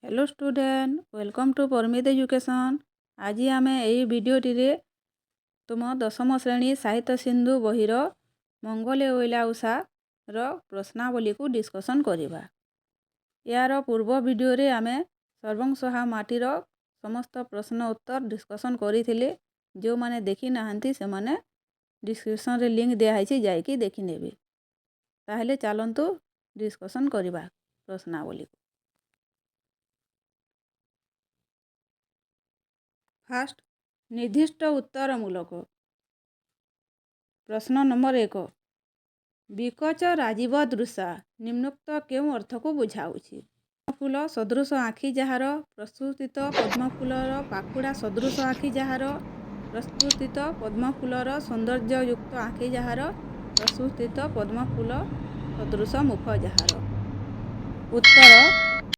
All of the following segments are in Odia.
Hello student welcome to Parmit education. आज आम यही भिडियोटी तुम दशम श्रेणी साहित्य सिंधु बहिर मंगले ओइला उषार प्रश्नावली को डिस्कसन करवा। यार पूर्व भिडियो रे आमे सर्वंसहा माटीर समस्त प्रश्न उत्तर डिस्कसन करिथिले। जो माने देखी नाहंती से माने डिस्क्रिप्शन रे लिंक दिखाई जाइकी देखी नेबे। ताहले चलंतु डिस्कसन करवा प्रश्नावली को। फास्ट निर्दिष्ट उत्तरमूलक प्रश्न नंबर 1 विकच राजीव दृशा निम्नोक्त केउं अर्थ को बुझाउछि। फूल सदृश आखि जହାର प्रस्तुतित पद्मफूलर पाखुड़ा सदृश आखि जହାର प्रस्तुतित पद्मफूलर सौंदर्ययुक्त आखि जହାର प्रस्तुतित पद्मफूल सदृश मुख जହାର। उत्तर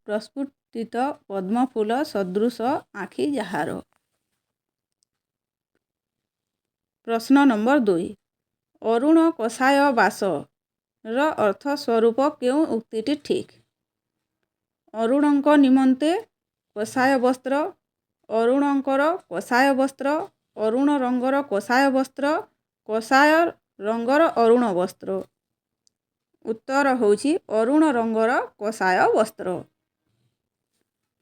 प्रस्फुटित पद्मफूल सदृश आखि जହାର। प्रश्न नंबर 2 अरुण कषाय बास र अर्थ स्वरूप केउं उक्तिटी ठीक। अरुणଙ୍କ निमंते कषाय वस्त्र, अरुणଙ୍କର कषाय वस्त्र, अरुण रंगर कषाय वस्त्र, कषाय रंगर अरुण वस्त्र। उत्तर होछि अरुण रंगर कषाय वस्त्र।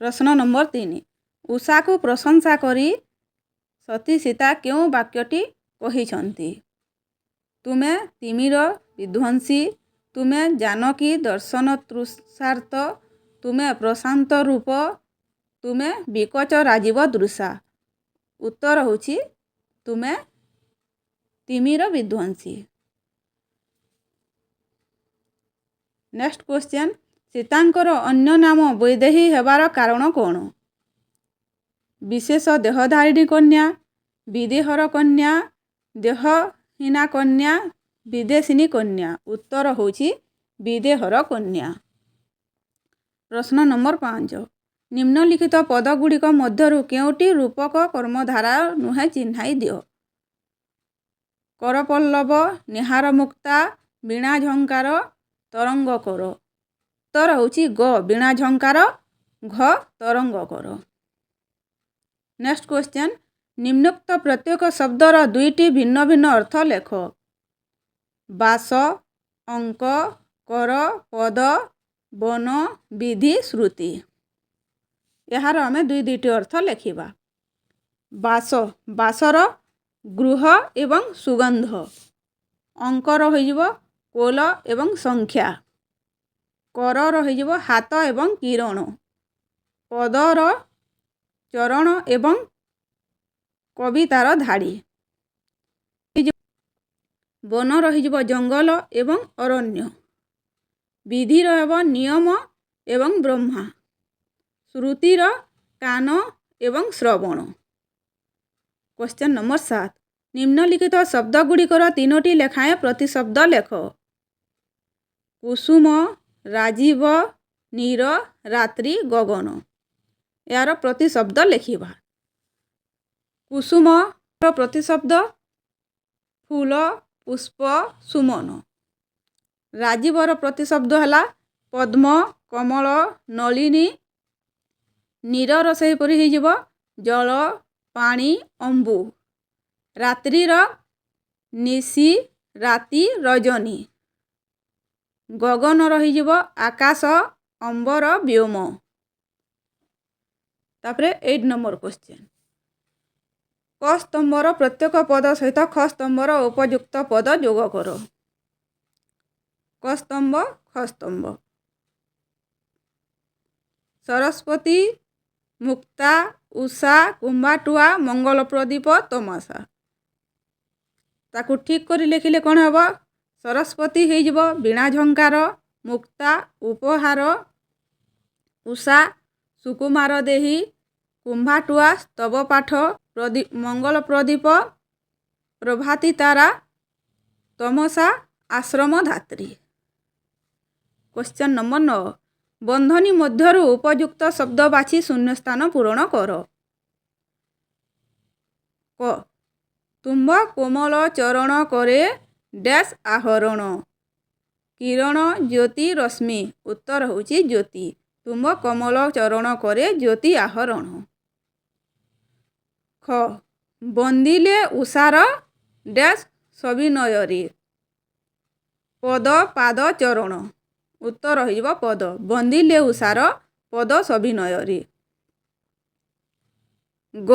प्रश्न नंबर 3 उषा को प्रशंसा करी सती सीता केउं वाक्यटी कहिछंती। तुमे तिमिर विध्वंसी, तुमे जानकी दर्शन तृषार्त, तुमे प्रशांत रूप, तुमे विकच राजीव दृशा। उत्तर होछि तुमे तिमिर विध्वंसी। नेक्स्ट क्वेश्चन सीतांकर अन्य नाम वैदेही हेबार कारण कौन। विशेष देहधारिणी कन्या, विदेहर कन्या, देहहीना कन्या, विदेशिनी कन्या। उत्तर होछि विदेहर कन्या। प्रश्न नंबर 5 निम्नलिखित पदगुड़िक मध्यरु केउटी रूपक कर्मधारा नुहे चिन्हाई दियो। करपल्लव, निहार मुक्ता, वीणा झंकार, तरंग कर। उत्तर होछि ग वीणा झंकार, घ तरंग कर। नेक्स्ट क्वेश्चन निम्नोक्त प्रत्येक शब्दर दुईटी भिन्न भिन्न अर्थ लेख। बास, अंक, कर, पद, वन, विधि, श्रुति। यार आम दुईटी अर्थ लेखिबा। बास बासर गृह एवं सुगंध। अंकर होइजिबो कोल एवं संख्या। कर रहिजिबो हाथ एवं किरण। पदर चरण एवं कवितार धाड़ी। वन रहिजिबो जंगल एवं अरण्य। विधि रहबो नियम एवं ब्रह्मा। श्रुतिर कान एवं श्रवण। क्वेश्चन नंबर 7 निम्नलिखित शब्द गुड़िकर तीनोटी लेखाएं प्रतिशब्द लेख। कुसुम, राजीव, नीर, रात्रि, गगन। यार प्रतिशब्द लेखिबा। कुसुम प्रतिशब्द फूल, पुष्प, सुमन। राजीवर प्रतिशब्द है पद्म, कमल, नलिनी। नीरर सेहीपरि होइजिबो जल, पानी, अंबु। रात्रिर निशी, राति, रजनी। गगन रहिजिबो आकाश, अंबर, व्योम। तापरे 8 नंबर क्वेश्चन क स्तंभर प्रत्येक पद सहित ख स्तंभर उपयुक्त पद जोग कर। क स्तंभ, ख स्तंभ। सरस्वती, मुक्ता, उषा, कुंभाटुआ, मंगल प्रदीप, तमाशा। ताकू ठीक करी लिखिले कौन हेबो। सरस्वती होइजिबो वीणा झंकार, मुक्ता उपहार, उषा सुकुमार देही, कुंभाटुआ स्तव पाठ, मंगल प्रदीप प्रभाती तारा, तमसा आश्रम धात्री। क्वेश्चन नंबर 9 बंधनी मध्यरु उपयुक्त शब्द बाछि शून्यस्थान पूरण कर। क तुम्भ कोमल चरण करे डैश आहरण। किरण ज्योति रश्मि। उत्तर होछि ज्योति। ତୁମ କମଳ ଚରଣ କରେ ଜ୍ୟୋତି ଆହରଣ। ଖ ବନ୍ଦିଲେ ଉଷାର ଡ୍ୟାସ୍ ସବିନୟରେ ପଦ ପାଦ ଚରଣ। ଉତ୍ତର ହୋଇଯିବ ପଦ। ବନ୍ଦିଲେ ଉଷାର ପଦ ସବିନୟରେ। ଗ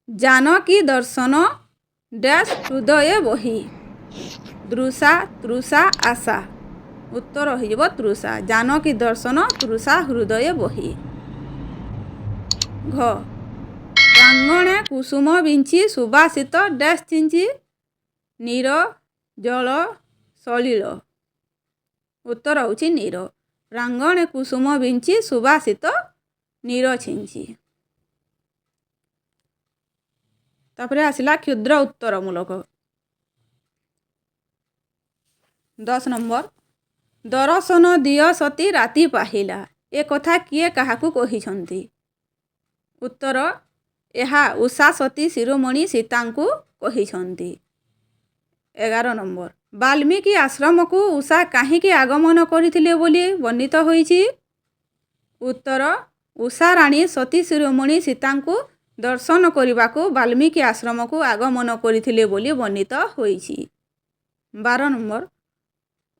ଜାନକୀ ଦର୍ଶନ ଡ୍ୟାସ୍ ହୃଦୟ ବହି ଦୃଶା ତୃଷା ଆଶା। ଉତ୍ତର ହୋଇଯିବ ତୃଷା। ଜାନକୀ ଦର୍ଶନ ତୃଷା ହୃଦୟ ବହି। ଘ ପ୍ରାଙ୍ଗଣେ କୁସୁମ ବିଞ୍ଚି ସୁବାସିତ ଡ୍ୟାସ୍ ଚିଞ୍ଚି ନୀର ଜଳ ସଲିଳ। ଉତ୍ତର ହେଉଛି ନୀର। ପ୍ରାଙ୍ଗଣେ କୁସୁମ ବିଞ୍ଚି ସୁବାସିତ ନୀର ଛିଞ୍ଚି। ତାପରେ ଆସିଲା କ୍ଷୁଦ୍ର ଉତ୍ତରମୂଳକ। 10 ନମ୍ବର ଦର୍ଶନ ଦିଅ ସତୀ ରାତି ପାହିଲା। ଏ କଥା କିଏ କାହାକୁ କହିଛନ୍ତି? ଉତ୍ତର ଏହା ଉଷା ସତୀ ଶିରୋମଣି ସୀତାଙ୍କୁ କହିଛନ୍ତି। 11 ନମ୍ବର ବାଲ୍ମୀକି ଆଶ୍ରମକୁ ଉଷା କାହିଁକି ଆଗମନ କରିଥିଲେ ବୋଲି ବର୍ଣ୍ଣିତ ହୋଇଛି? ଉତ୍ତର ଉଷା ରାଣୀ ସତୀ ଶିରୋମଣି ସୀତାଙ୍କୁ ଦର୍ଶନ କରିବାକୁ ବାଲ୍ମୀକି ଆଶ୍ରମକୁ ଆଗମନ କରିଥିଲେ ବୋଲି ବର୍ଣ୍ଣିତ ହୋଇଛି। 12 ନମ୍ବର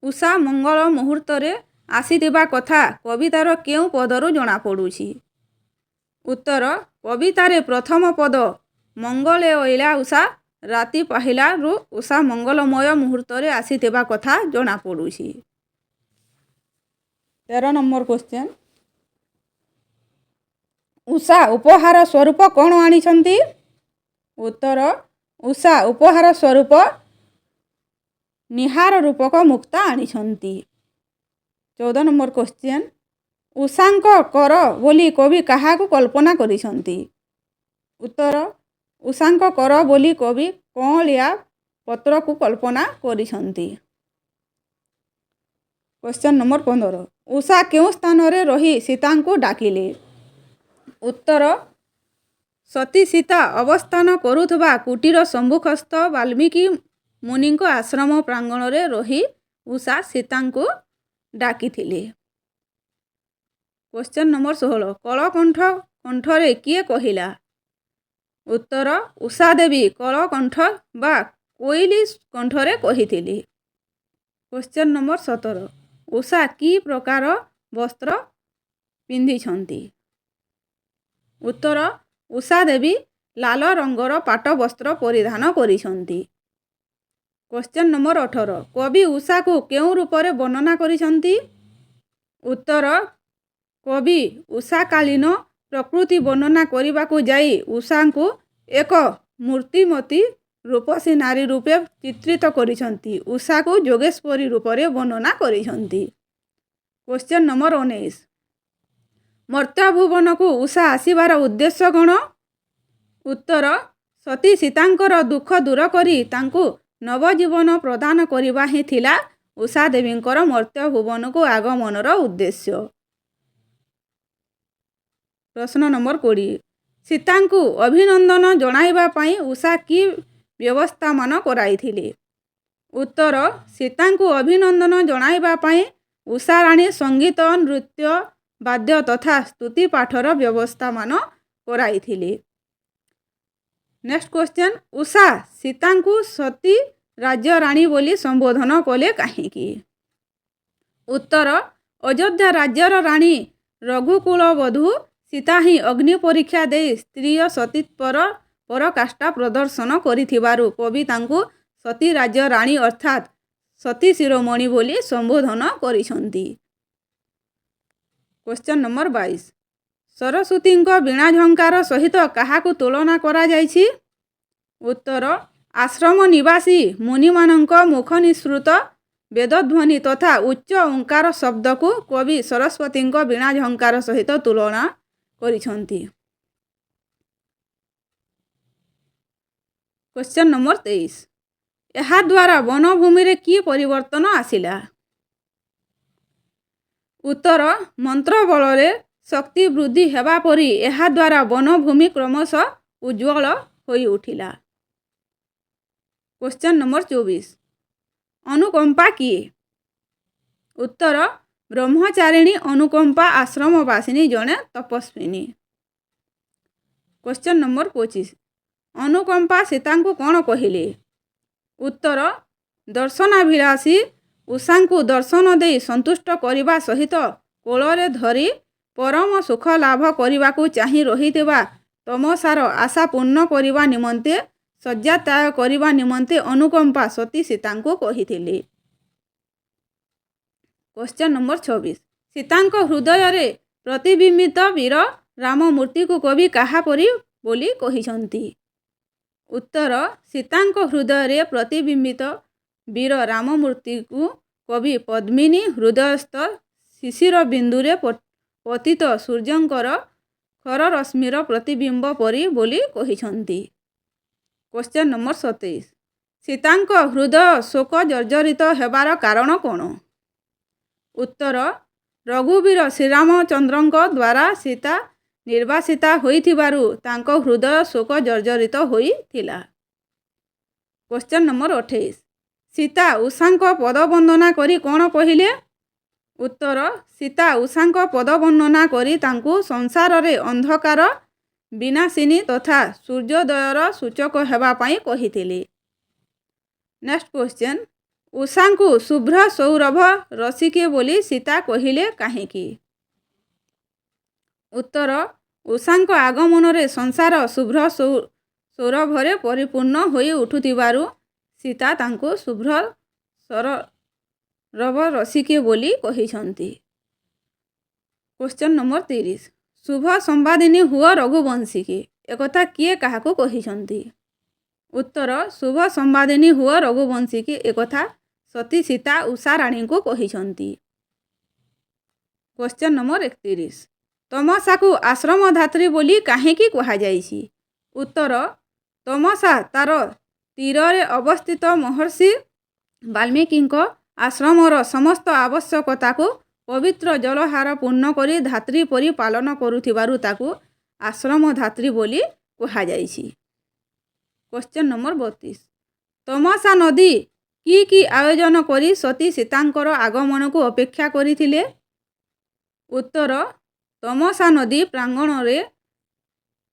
ଉଷା ମଙ୍ଗଳ ମୁହୂର୍ତ୍ତରେ ଆସିଥିବା କଥା କବିତାର କେଉଁ ପଦରୁ ଜଣାପଡ଼ୁଛି? ଉତ୍ତର କବିତାରେ ପ୍ରଥମ ପଦ ମଙ୍ଗଳେ ଅଇଲା ଉଷା ରାତି ପାହିଲାରୁ ଉଷା ମଙ୍ଗଳମୟ ମୁହୂର୍ତ୍ତରେ ଆସିଥିବା କଥା ଜଣାପଡ଼ୁଛି। 13 ନମ୍ବର କ୍ୱେଶ୍ଚନ୍ ଉଷା ଉପହାର ସ୍ୱରୂପ କ'ଣ ଆଣିଛନ୍ତି? ଉତ୍ତର ଉଷା ଉପହାର ସ୍ୱରୂପ ନିହାର ରୂପକ ମୁକ୍ତା ଆଣିଛନ୍ତି। 14 ନମ୍ବର କ୍ୱେଶ୍ଚନ୍ ଉଷାଙ୍କ କର ବୋଲି କବି କାହାକୁ କଳ୍ପନା କରିଛନ୍ତି? ଉତ୍ତର ଉଷାଙ୍କ କର ବୋଲି କବି କଅଁଳିଆ ପତ୍ରକୁ କଳ୍ପନା କରିଛନ୍ତି। କ୍ୱେଶ୍ଚନ୍ ନମ୍ବର 15 ଉଷା କେଉଁ ସ୍ଥାନରେ ରହି ସୀତାଙ୍କୁ ଡାକିଲେ? ଉତ୍ତର ସତୀ ସୀତା ଅବସ୍ଥାନ କରୁଥିବା କୁଟୀର ସମ୍ମୁଖସ୍ଥ ବାଲ୍ମୀକି ମୁନିଙ୍କ ଆଶ୍ରମ ପ୍ରାଙ୍ଗଣରେ ରହି ଉଷା ସୀତାଙ୍କୁ ଡାକିଥିଲେ। କ୍ୱେଶ୍ଚନ୍ ନମ୍ବର 16 କଳକଣ୍ଠ କଣ୍ଠରେ କିଏ କହିଲା? ଉତ୍ତର ଉଷା ଦେବୀ କଳକଣ୍ଠ ବା କୋଇଲି କଣ୍ଠରେ କହିଥିଲେ। କ୍ୱେଶ୍ଚନ୍ ନମ୍ବର 17 ଉଷା କି ପ୍ରକାର ବସ୍ତ୍ର ପିନ୍ଧିଛନ୍ତି? ଉତ୍ତର ଉଷା ଦେବୀ ଲାଲ ରଙ୍ଗର ପାଟ ବସ୍ତ୍ର ପରିଧାନ କରିଛନ୍ତି। କ୍ୱେଶ୍ଚନ୍ ନମ୍ବର 18 କବି ଉଷାକୁ କେଉଁ ରୂପରେ ବର୍ଣ୍ଣନା କରିଛନ୍ତି? ଉତ୍ତର କବି ଉଷାକାଳୀନ ପ୍ରକୃତି ବର୍ଣ୍ଣନା କରିବାକୁ ଯାଇ ଉଷାଙ୍କୁ ଏକ ମୂର୍ତ୍ତିମତୀ ରୂପସୀ ନାରୀ ରୂପେ ଚିତ୍ରିତ କରିଛନ୍ତି। ଉଷାକୁ ଯୋଗେଶ୍ୱରୀ ରୂପରେ ବର୍ଣ୍ଣନା କରିଛନ୍ତି। କ୍ୱେଶ୍ଚନ୍ ନମ୍ବର 19 ମର୍ତ୍ତ୍ୟଭୁବନକୁ ଉଷା ଆସିବାର ଉଦ୍ଦେଶ୍ୟ କ'ଣ? ଉତ୍ତର ସତୀ ସୀତାଙ୍କର ଦୁଃଖ ଦୂର କରି ତାଙ୍କୁ ନବଜୀବନ ପ୍ରଦାନ କରିବା ହିଁ ଥିଲା ଉଷା ଦେବୀଙ୍କର ମର୍ତ୍ତ୍ୟଭୁବନକୁ ଆଗମନର ଉଦ୍ଦେଶ୍ୟ। ପ୍ରଶ୍ନ ନମ୍ବର 20 ସୀତାଙ୍କୁ ଅଭିନନ୍ଦନ ଜଣାଇବା ପାଇଁ ଉଷା କି ବ୍ୟବସ୍ଥାମାନ କରାଇଥିଲେ? ଉତ୍ତର ସୀତାଙ୍କୁ ଅଭିନନ୍ଦନ ଜଣାଇବା ପାଇଁ ଉଷା ରାଣୀ ସଙ୍ଗୀତ ନୃତ୍ୟ ବାଦ୍ୟ ତଥା ସ୍ତୁତି ପାଠର ବ୍ୟବସ୍ଥାମାନ କରାଇଥିଲେ। ନେକ୍ସଟ କ୍ୱେଶ୍ଚନ୍ ଉଷା ସୀତାଙ୍କୁ ସତୀ ରାଜ୍ୟ ରାଣୀ ବୋଲି ସମ୍ବୋଧନ କଲେ କାହିଁକି? ଉତ୍ତର ଅଯୋଧ୍ୟା ରାଜ୍ୟର ରାଣୀ ରଘୁକୁଳ ବଧୂ ସୀତା ହିଁ ଅଗ୍ନି ପରୀକ୍ଷା ଦେଇ ସ୍ତ୍ରୀୟ ସତୀତ୍ୱର ପରାକାଷ୍ଠା ପ୍ରଦର୍ଶନ କରିଥିବାରୁ କବି ତାଙ୍କୁ ସତୀ ରାଜ୍ୟ ରାଣୀ ଅର୍ଥାତ୍ ସତୀ ଶିରୋମଣି ବୋଲି ସମ୍ବୋଧନ କରିଛନ୍ତି। କ୍ୱେଶ୍ଚନ୍ ନମ୍ବର 22 ସରସ୍ୱତୀଙ୍କ ବୀଣା ଝଙ୍କାର ସହିତ କାହାକୁ ତୁଳନା କରାଯାଇଛି? ଉତ୍ତର ଆଶ୍ରମ ନିବାସୀ ମୁନିମାନଙ୍କ ମୁଖ ନିଃସୃତ ବେଦଧ୍ୱନି ତଥା ଉଚ୍ଚ ଓଙ୍କାର ଶବ୍ଦକୁ କବି ସରସ୍ୱତୀଙ୍କ ବୀଣା ଝଙ୍କାର ସହିତ ତୁଳନା କରିଛନ୍ତି। କ୍ୱେଶ୍ଚନ୍ ନମ୍ବର 23 ଏହାଦ୍ୱାରା ବନଭୂମିରେ କି ପରିବର୍ତ୍ତନ ଆସିଲା? ଉତ୍ତର ମନ୍ତ୍ର ବଳରେ ଶକ୍ତି ବୃଦ୍ଧି ହେବା ପରି ଏହାଦ୍ୱାରା ବନଭୂମି କ୍ରମଶଃ ଉଜ୍ଜ୍ୱଳ ହୋଇଉଠିଲା। କ୍ୱେଶ୍ଚନ୍ ନମ୍ବର 24 ଅନୁକମ୍ପା କିଏ? ଉତ୍ତର ବ୍ରହ୍ମଚାରିଣୀ ଅନୁକମ୍ପା ଆଶ୍ରମବାସିନୀ ଜଣେ ତପସ୍ୱିନୀ। Question number 25। ଅନୁକମ୍ପା ସୀତାଙ୍କୁ କ'ଣ କହିଲେ? ଉତ୍ତର, ଦର୍ଶନାଭିଳାଷୀ ଉଷାଙ୍କୁ ଦର୍ଶନ ଦେଇ ସନ୍ତୁଷ୍ଟ କରିବା ସହିତ କୋଳରେ ଧରି ପରମ ସୁଖ ଲାଭ କରିବାକୁ ଚାହିଁ ରହିଥିବା ତମସାର ଆଶା ପୂର୍ଣ୍ଣ କରିବା ନିମନ୍ତେ ଶଯ୍ୟା ତ୍ୟାଗ କରିବା ନିମନ୍ତେ ଅନୁକମ୍ପା ସତୀ ସୀତାଙ୍କୁ କହିଥିଲେ। Question number 26। ସୀତାଙ୍କ ହୃଦୟରେ ପ୍ରତିବିମ୍ବିତ ବୀର ରାମ ମୂର୍ତ୍ତିକୁ କବି କାହାପରି ବୋଲି କହିଛନ୍ତି? ଉତ୍ତର, ସୀତାଙ୍କ ହୃଦୟରେ ପ୍ରତିବିମ୍ବିତ ବୀର ରାମ ମୂର୍ତ୍ତିକୁ କବି ପଦ୍ମିନୀ ହୃଦୟସ୍ଥ ଶିଶିର ବିନ୍ଦୁରେ ପତିତ ସୂର୍ଯ୍ୟଙ୍କର ଖରରଶ୍ମିର ପ୍ରତିବିମ୍ବ ପରି ବୋଲି କହିଛନ୍ତି। Question number 27। ସୀତାଙ୍କ ହୃଦୟ ଶୋକ ଜର୍ଜରିତ ହେବାର କାରଣ କ'ଣ? ଉତ୍ତର, ରଘୁବୀର ଶ୍ରୀରାମଚନ୍ଦ୍ରଙ୍କ ଦ୍ୱାରା ସୀତା ନିର୍ବାସିତା ହୋଇଥିବାରୁ ତାଙ୍କ ହୃଦୟ ଶୋକ ଜର୍ଜରିତ ହୋଇଥିଲା। Question number 28। ସୀତା ଉଷାଙ୍କ ପଦବନ୍ଦନା କରି କ'ଣ କହିଲେ? ଉତ୍ତର, ସୀତା ଉଷାଙ୍କ ପଦବନ୍ଦନା କରି ତାଙ୍କୁ ସଂସାରରେ ଅନ୍ଧକାର ବିନାଶିନୀ ତଥା ସୂର୍ଯ୍ୟୋଦୟର ସୂଚକ ହେବା ପାଇଁ କହିଥିଲେ। Next question. ଉଷାଙ୍କୁ ଶୁଭ୍ର ସୌରଭ ରସିକେ ବୋଲି ସୀତା କହିଲେ କାହିଁକି? ଉତ୍ତର, ଉଷାଙ୍କ ଆଗମନରେ ସଂସାର ଶୁଭ୍ର ସୌରଭରେ ପରିପୂର୍ଣ୍ଣ ହୋଇ ଉଠୁଥିବାରୁ ସୀତା ତାଙ୍କୁ ଶୁଭ୍ର ସୌରଭ ରସିକେ ବୋଲି କହିଛନ୍ତି। Question number 30। ଶୁଭ ସମ୍ବାଦିନୀ ହୁଅ ରଘୁବଂଶୀକେ ଏକଥା କିଏ କାହାକୁ କହିଛନ୍ତି? ଉତ୍ତର, ଶୁଭ ସମ୍ବାଦିନୀ ହୁଅ ରଘୁବଂଶୀକେ ଏକଥା ସତୀ ସୀତା ଉଷା ରାଣୀଙ୍କୁ କହିଛନ୍ତି। Question number 31। ତମସାକୁ ଆଶ୍ରମଧାତ୍ରୀ ବୋଲି କାହିଁକି କୁହାଯାଇଛି? ଉତ୍ତର, ତମସା ତାର ତୀରରେ ଅବସ୍ଥିତ ମହର୍ଷି ବାଲ୍ମୀକିଙ୍କ ଆଶ୍ରମର ସମସ୍ତ ଆବଶ୍ୟକତାକୁ ପବିତ୍ର ଜଳହାର ପୂର୍ଣ୍ଣ କରି ଧାତ୍ରୀ ପରି ପାଳନ କରୁଥିବାରୁ ତାକୁ ଆଶ୍ରମଧାତ୍ରୀ ବୋଲି କୁହାଯାଇଛି। Question number 32। ତମସା ନଦୀ କି ଆୟୋଜନ କରି ସତୀ ସୀତାଙ୍କର ଆଗମନକୁ ଅପେକ୍ଷା କରିଥିଲେ? ଉତ୍ତର, ତମସା ନଦୀ ପ୍ରାଙ୍ଗଣରେ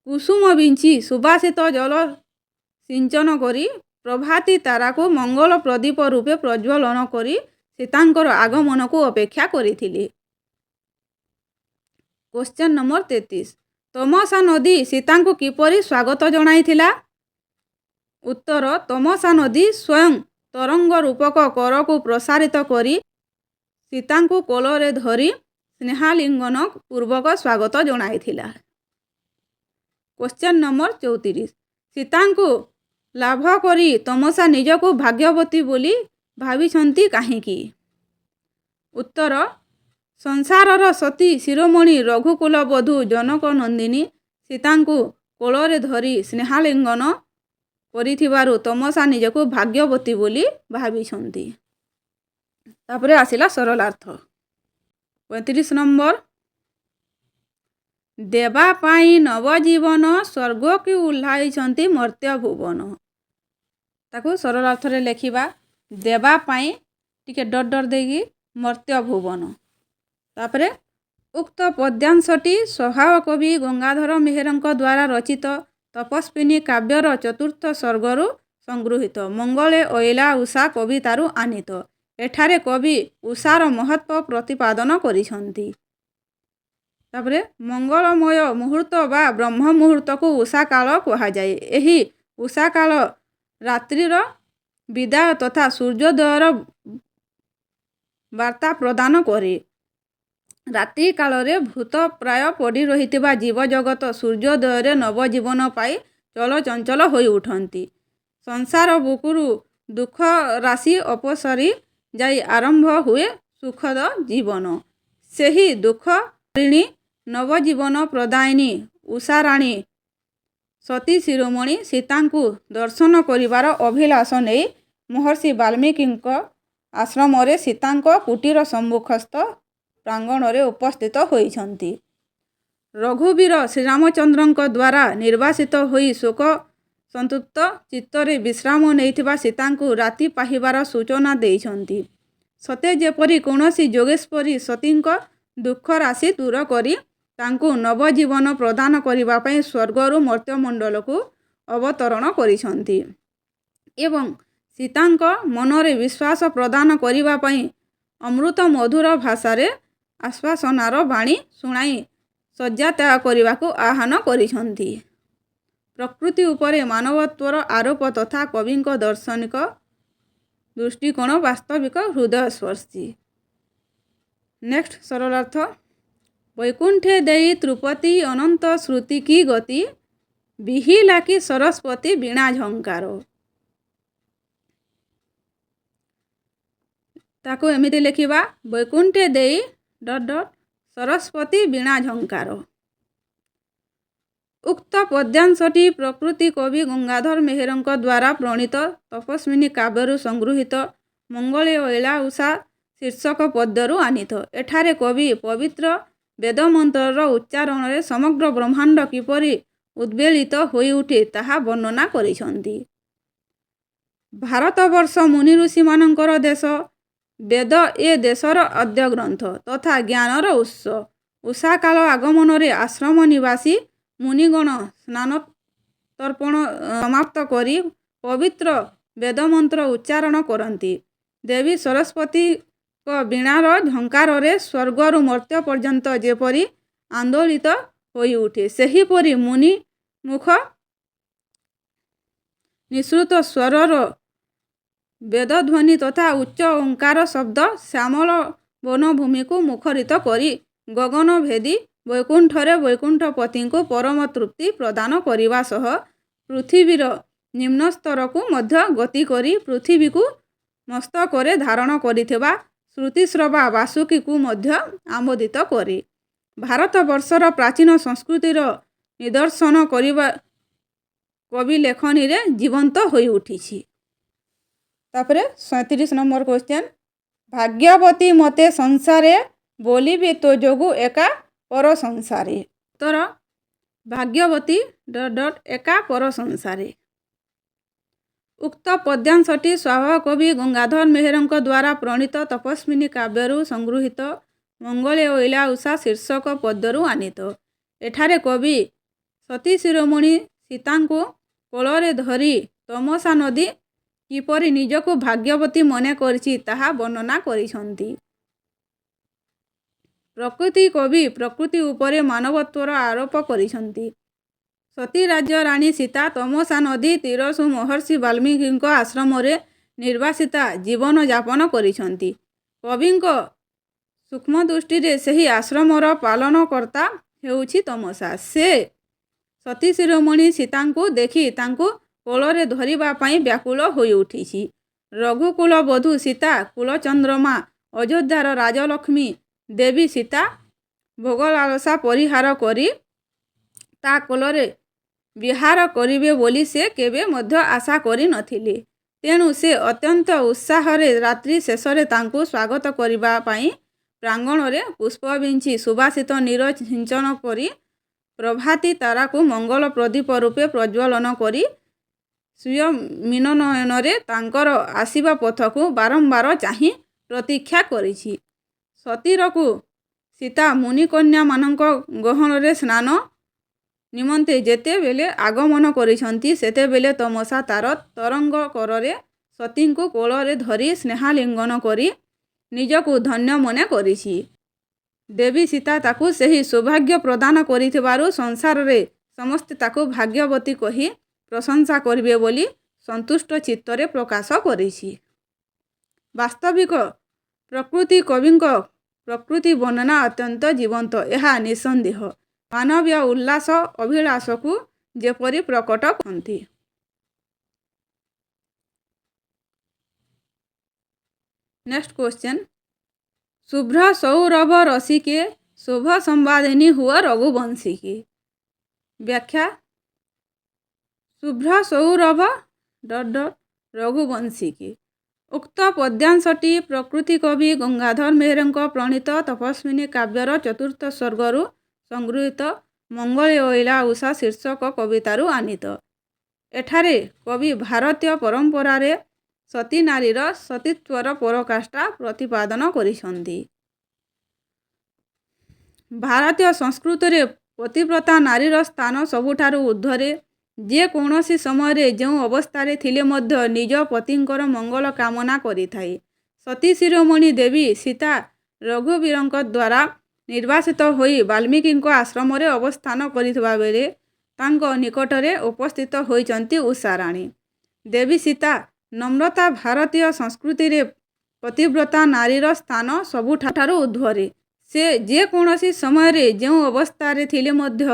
କୁସୁମ ବିଞ୍ଚି ସୁବାସିତ ଜଳ ସିଞ୍ଚନ କରି ପ୍ରଭାତୀ ତାରାକୁ ମଙ୍ଗଳ ପ୍ରଦୀପ ରୂପେ ପ୍ରଜ୍ୱଳନ କରି ସୀତାଙ୍କର ଆଗମନକୁ ଅପେକ୍ଷା କରିଥିଲେ। Question number 33। ତମସା ନଦୀ ସୀତାଙ୍କୁ କିପରି ସ୍ୱାଗତ ଜଣାଇଥିଲା? ଉତ୍ତର, ତମସା ନଦୀ ସ୍ୱୟଂ ତରଙ୍ଗ ରୂପକ କରକୁ ପ୍ରସାରିତ କରି ସୀତାଙ୍କୁ କୋଳରେ ଧରି ସ୍ନେହାଲିଙ୍ଗନ ପୂର୍ବକ ସ୍ୱାଗତ ଜଣାଇଥିଲା। Question number 34। ସୀତାଙ୍କୁ ଲାଭ କରି ତମସା ନିଜକୁ ଭାଗ୍ୟବତୀ ବୋଲି ଭାବିଛନ୍ତି କାହିଁକି? ଉତ୍ତର, ସଂସାରର ସତୀ ଶିରୋମଣି ରଘୁକୁଳ ବଧୂ ଜନକ ନନ୍ଦିନୀ ସୀତାଙ୍କୁ କୋଳରେ ଧରି ସ୍ନେହାଲିଙ୍ଗନ କରିଥିବାରୁ ତମସା ନିଜକୁ ଭାଗ୍ୟବତୀ ବୋଲି ଭାବିଛନ୍ତି। ତାପରେ ଆସିଲା ସରଳାର୍ଥ। 35 ନମ୍ବର। ଦେବା ପାଇଁ ନବଜୀବନ ସ୍ୱର୍ଗକୁ ଓହ୍ଲାଇଛନ୍ତି ମର୍ତ୍ତ୍ୟ ଭୁବନ। ତାକୁ ସରଳାର୍ଥରେ ଲେଖିବା। ଦେବା ପାଇଁ ଟିକେ ଡଟ୍ ଦେଇକି ମର୍ତ୍ତ୍ୟ ଭୁବନ। ତାପରେ ଉକ୍ତ ପଦ୍ୟାଂଶଟି ସ୍ୱଭାବ କବି ଗଙ୍ଗାଧର ମେହେରଙ୍କ ଦ୍ୱାରା ରଚିତ ତପସ୍ୱିନୀ କାବ୍ୟର ଚତୁର୍ଥ ସର୍ଗରୁ ସଂଗୃହୀତ। ମଙ୍ଗଳେ ଅଇଲା ଉଷା କବିତାରୁ ଆନୀତ। ଏଠାରେ କବି ଉଷାର ମହତ୍ତ୍ୱ ପ୍ରତିପାଦନ କରିଛନ୍ତି। ତାପରେ ମଙ୍ଗଳମୟ ମୁହୂର୍ତ୍ତ ବା ବ୍ରହ୍ମ ମୁହୂର୍ତ୍ତକୁ ଉଷା କାଳ କୁହାଯାଏ। ଏହି ଉଷା କାଳ ରାତ୍ରିର ବିଦାୟ ତଥା ସୂର୍ଯ୍ୟୋଦୟର ବାର୍ତ୍ତା ପ୍ରଦାନ କରେ। ରାତ୍ରି କାଳରେ ଭୂତପ୍ରାୟ ପଡ଼ି ରହିଥିବା ଜୀବଜଗତ ସୂର୍ଯ୍ୟୋଦୟରେ ନବଜୀବନ ପାଇ ଚଳଚଞ୍ଚଳ ହୋଇ ଉଠନ୍ତି। ସଂସାର ବୁକୁରୁ ଦୁଃଖ ରାଶି ଅପସରି ଯାଇ ଆରମ୍ଭ ହୁଏ ସୁଖଦ ଜୀବନ। ସେହି ଦୁଃଖ ହରିଣୀ ନବଜୀବନ ପ୍ରଦାୟିନୀ ଉଷାରାଣୀ ସତୀ ଶିରୋମଣି ସୀତାଙ୍କୁ ଦର୍ଶନ କରିବାର ଅଭିଳାଷ ନେଇ ମହର୍ଷି ବାଲ୍ମୀକିଙ୍କ ଆଶ୍ରମରେ ସୀତାଙ୍କ କୁଟୀର ସମ୍ମୁଖସ୍ଥ ପ୍ରାଙ୍ଗଣରେ ଉପସ୍ଥିତ ହୋଇଛନ୍ତି। ରଘୁବୀର ଶ୍ରୀରାମଚନ୍ଦ୍ରଙ୍କ ଦ୍ୱାରା ନିର୍ବାସିତ ହୋଇ ଶୋକ ସନ୍ତପ୍ତ ଚିତ୍ତରେ ବିଶ୍ରାମ ନେଇଥିବା ସୀତାଙ୍କୁ ରାତି ପାହିବାର ସୂଚନା ଦେଇଛନ୍ତି। ସତେ ଯେପରି କୌଣସି ଯୋଗେଶ୍ୱରୀ ସତୀଙ୍କ ଦୁଃଖ ରାଶି ଦୂର କରି ତାଙ୍କୁ ନବଜୀବନ ପ୍ରଦାନ କରିବା ପାଇଁ ସ୍ୱର୍ଗରୁ ମର୍ତ୍ତ୍ୟମଣ୍ଡଳକୁ ଅବତରଣ କରିଛନ୍ତି ଏବଂ ସୀତାଙ୍କ ମନରେ ବିଶ୍ୱାସ ପ୍ରଦାନ କରିବା ପାଇଁ ଅମୃତ ମଧୁର ଭାଷାରେ ଆଶ୍ୱାସନାର ବାଣୀ ଶୁଣାଇ ଶଯ୍ୟା ତ୍ୟାଗ କରିବାକୁ ଆହ୍ୱାନ କରିଛନ୍ତି। ପ୍ରକୃତି ଉପରେ ମାନବତ୍ୱର ଆରୋପ ତଥା କବିଙ୍କ ଦାର୍ଶନିକ ଦୃଷ୍ଟିକୋଣ ବାସ୍ତବିକ ହୃଦୟସ୍ପର୍ଶୀ। ନେକ୍ସଟ ସରଳାର୍ଥ ବୈକୁଣ୍ଠେ ଦେଇ ତୃପତି ଅନନ୍ତ ଶ୍ରୁତି କି ଗତି ବିହିଲା କି ସରସ୍ୱତୀ ବୀଣା ଝଙ୍କାର। ତାକୁ ଏମିତି ଲେଖିବା ବୈକୁଣ୍ଠେ ଦେଇ ସରସ୍ୱତୀ ବୀଣା ଝଙ୍କାର। ଉକ୍ତ ପଦ୍ୟାଂଶଟି ପ୍ରକୃତି କବି ଗଙ୍ଗାଧର ମେହେରଙ୍କ ଦ୍ୱାରା ପ୍ରଣୀତ ତପସ୍ୱିନୀ କାବ୍ୟରୁ ସଂଗୃହୀତ ମଙ୍ଗଳେ ଅଇଲା ଉଷା ଶୀର୍ଷକ ପଦ୍ୟରୁ ଆନିତ। ଏଠାରେ କବି ପବିତ୍ର ବେଦମନ୍ତ୍ରର ଉଚ୍ଚାରଣରେ ସମଗ୍ର ବ୍ରହ୍ମାଣ୍ଡ କିପରି ଉଦ୍ବେଳିତ ହୋଇଉଠେ ତାହା ବର୍ଣ୍ଣନା କରିଛନ୍ତି। ଭାରତବର୍ଷ ମୁନି ଋଷିମାନଙ୍କର ଦେଶ। ବେଦ ଏ ଦେଶର ଆଦ୍ୟ ଗ୍ରନ୍ଥ ତଥା ଜ୍ଞାନର ଉତ୍ସ। ଉଷାକାଳ ଆଗମନରେ ଆଶ୍ରମ ନିବାସୀ ମୁନିଗଣ ସ୍ନାନ ତର୍ପଣ ସମାପ୍ତ କରି ପବିତ୍ର ବେଦମନ୍ତ୍ର ଉଚ୍ଚାରଣ କରନ୍ତି। ଦେବୀ ସରସ୍ୱତୀଙ୍କ ବୀଣାର ଝଙ୍କାରରେ ସ୍ୱର୍ଗରୁ ମର୍ତ୍ତ୍ୟ ପର୍ଯ୍ୟନ୍ତ ଯେପରି ଆନ୍ଦୋଳିତ ହୋଇଉଠେ ସେହିପରି ମୁନି ମୁଖ ନିଃସୃତ ସ୍ୱରର ବେଦଧ୍ୱନି ତଥା ଉଚ୍ଚ ଓଙ୍କାର ଶବ୍ଦ ଶ୍ୟାମଳ ବନଭୂମିକୁ ମୁଖରିତ କରି ଗଗନ ଭେଦି ବୈକୁଣ୍ଠରେ ବୈକୁଣ୍ଠପତିଙ୍କୁ ପରମ ତୃପ୍ତି ପ୍ରଦାନ କରିବା ସହ ପୃଥିବୀର ନିମ୍ନସ୍ତରକୁ ମଧ୍ୟ ଗତି କରି ପୃଥିବୀକୁ ମସ୍ତକରେ ଧାରଣ କରିଥିବା ଶ୍ରୁତିସ୍ରବା ବାସୁକୀକୁ ମଧ୍ୟ ଆମୋଦିତ କରେ। ଭାରତବର୍ଷର ପ୍ରାଚୀନ ସଂସ୍କୃତିର ନିଦର୍ଶନ କରିବା କବି ଲେଖନୀରେ ଜୀବନ୍ତ ହୋଇଉଠିଛି। ତାପରେ 37 ନମ୍ବର କ୍ୱେଶ୍ଚନ୍ ଭାଗ୍ୟବତୀ ମତେ ସଂସାରେ ବୋଲିବେ ତୋ ଯୋଗୁ ଏକା ପର ସଂସାରେ। ଉତ୍ତର ଭାଗ୍ୟବତୀ ଏକା ପର ସଂସାରେ। ଉକ୍ତ ପଦ୍ୟାଂଶଟି ସ୍ୱଭାବ କବି ଗଙ୍ଗାଧର ମେହେରଙ୍କ ଦ୍ୱାରା ପ୍ରଣୀତ ତପସ୍ୱିନୀ କାବ୍ୟରୁ ସଂଗୃହୀତ ମଙ୍ଗଳେ ଅଇଲା ଉଷା ଶୀର୍ଷକ ପଦ୍ୟରୁ ଆନିତ। ଏଠାରେ କବି ସତୀ ଶିରୋମଣି ସୀତାଙ୍କୁ କୋଳରେ ଧରି ତମସା ନଦୀ କିପରି ନିଜକୁ ଭାଗ୍ୟବତୀ ମନେ କରିଛି ତାହା ବର୍ଣ୍ଣନା କରିଛନ୍ତି। ପ୍ରକୃତି କବି ପ୍ରକୃତି ଉପରେ ମାନବତ୍ୱର ଆରୋପ କରିଛନ୍ତି। ସତୀ ରାଜ୍ୟ ରାଣୀ ସୀତା ତମସା ନଦୀ ତୀରସୁ ମହର୍ଷି ବାଲ୍ମୀକିଙ୍କ ଆଶ୍ରମରେ ନିର୍ବାସିତା ଜୀବନ ଯାପନ କରିଛନ୍ତି। କବିଙ୍କ ସୂକ୍ଷ୍ମ ଦୃଷ୍ଟିରେ ସେହି ଆଶ୍ରମର ପାଳନକର୍ତ୍ତା ହେଉଛି ତମସା। ସେ ସତୀ ଶିରୋମଣି ସୀତାଙ୍କୁ ଦେଖି ତାଙ୍କୁ କୋଳରେ ଧରିବା ପାଇଁ ବ୍ୟାକୁଳ ହୋଇଉଠିଛି। ରଘୁକୁଳ ବଧୂ ସୀତା କୁଳଚନ୍ଦ୍ରମା ଅଯୋଧ୍ୟାର ରାଜଲକ୍ଷ୍ମୀ ଦେବୀ ସୀତା ଭୋଗଲାଳସା ପରିହାର କରି ତା କୋଳରେ ବିହାର କରିବେ ବୋଲି ସେ କେବେ ମଧ୍ୟ ଆଶା କରିନଥିଲେ। ତେଣୁ ସେ ଅତ୍ୟନ୍ତ ଉତ୍ସାହରେ ରାତ୍ରି ଶେଷରେ ତାଙ୍କୁ ସ୍ୱାଗତ କରିବା ପାଇଁ ପ୍ରାଙ୍ଗଣରେ ପୁଷ୍ପ ବିଞ୍ଚି ସୁବାସିତ ନୀର ସିଞ୍ଚନ କରି ପ୍ରଭାତୀ ତାରାକୁ ମଙ୍ଗଳ ପ୍ରଦୀପ ରୂପେ ପ୍ରଜ୍ୱଳନ କରି ସ୍ୱୀୟ ମୀନନୟନରେ ତାଙ୍କର ଆସିବା ପଥକୁ ବାରମ୍ବାର ଚାହିଁ ପ୍ରତୀକ୍ଷା କରିଛି। ସତୀରକୁ ସୀତା ମୁନିକନ୍ୟାମାନଙ୍କ ଗହଣରେ ସ୍ନାନ ନିମନ୍ତେ ଯେତେବେଳେ ଆଗମନ କରିଛନ୍ତି ସେତେବେଳେ ତମସା ତାର ତରଙ୍ଗ କରରେ ସତୀଙ୍କୁ କୋଳରେ ଧରି ସ୍ନେହାଲିଙ୍ଗନ କରି ନିଜକୁ ଧନ୍ୟ ମନେ କରିଛି। ଦେବୀ ସୀତା ତାକୁ ସେହି ସୌଭାଗ୍ୟ ପ୍ରଦାନ କରିଥିବାରୁ ସଂସାରରେ ସମସ୍ତେ ତାକୁ ଭାଗ୍ୟବତୀ କହି ପ୍ରଶଂସା କରିବେ ବୋଲି ସନ୍ତୁଷ୍ଟ ଚିତ୍ତରେ ପ୍ରକାଶ କରିଛି। ବାସ୍ତବିକ ପ୍ରକୃତି କବିଙ୍କ ପ୍ରକୃତି ବର୍ଣ୍ଣନା ଅତ୍ୟନ୍ତ ଜୀବନ୍ତ। ଏହା ନିଃସନ୍ଦେହ ମାନବୀୟ ଉଲ୍ଲାସ ଅଭିଳାଷକୁ ଯେପରି ପ୍ରକଟ କରନ୍ତି। ନେକ୍ସଟ କ୍ୱେଶ୍ଚନ୍ ଶୁଭ୍ର ସୌରଭ ରସିକେ ଶୁଭ ସମ୍ବାଦିନୀ ହୁଅ ରଘୁବଂଶୀକେ। ବ୍ୟାଖ୍ୟା ଶୁଭ୍ର ସୌରଭ ରଘୁବଂଶୀକେ। ଉକ୍ତ ପଦ୍ୟାଂଶଟି ପ୍ରକୃତି କବି ଗଙ୍ଗାଧର ମେହେରଙ୍କ ପ୍ରଣୀତ ତପସ୍ୱିନୀ କାବ୍ୟର ଚତୁର୍ଥ ସ୍ୱର୍ଗରୁ ସଂଗୃହୀତ ମଙ୍ଗଳେ ଅଇଲା ଉଷା ଶୀର୍ଷକ କବିତାରୁ ଆନିତ। ଏଠାରେ କବି ଭାରତୀୟ ପରମ୍ପରାରେ ସତୀ ନାରୀର ସତୀତ୍ୱର ପରାକାଷ୍ଠା ପ୍ରତିପାଦନ କରିଛନ୍ତି। ଭାରତୀୟ ସଂସ୍କୃତିରେ ପତିବ୍ରତା ନାରୀର ସ୍ଥାନ ସବୁଠାରୁ ଊର୍ଦ୍ଧ୍ୱରେ। ଯେକୌଣସି ସମୟରେ ଯେଉଁ ଅବସ୍ଥାରେ ଥିଲେ ମଧ୍ୟ ନିଜ ପତିଙ୍କର ମଙ୍ଗଳ କାମନା କରିଥାଏ। ସତୀ ଶିରୋମଣି ଦେବୀ ସୀତା ରଘୁବୀରଙ୍କ ଦ୍ୱାରା ନିର୍ବାସିତ ହୋଇ ବାଲ୍ମୀକିଙ୍କ ଆଶ୍ରମରେ ଅବସ୍ଥାନ କରିଥିବା ବେଳେ ତାଙ୍କ ନିକଟରେ ଉପସ୍ଥିତ ହୋଇଛନ୍ତି ଉଷାରାଣୀ। ଦେବୀ ସୀତା ନମ୍ରତା ଭାରତୀୟ ସଂସ୍କୃତିରେ ପତିବ୍ରତା ନାରୀର ସ୍ଥାନ ସବୁଠାରୁ ଊର୍ଦ୍ଧ୍ୱରେ। ସେ ଯେକୌଣସି ସମୟରେ ଯେଉଁ ଅବସ୍ଥାରେ ଥିଲେ ମଧ୍ୟ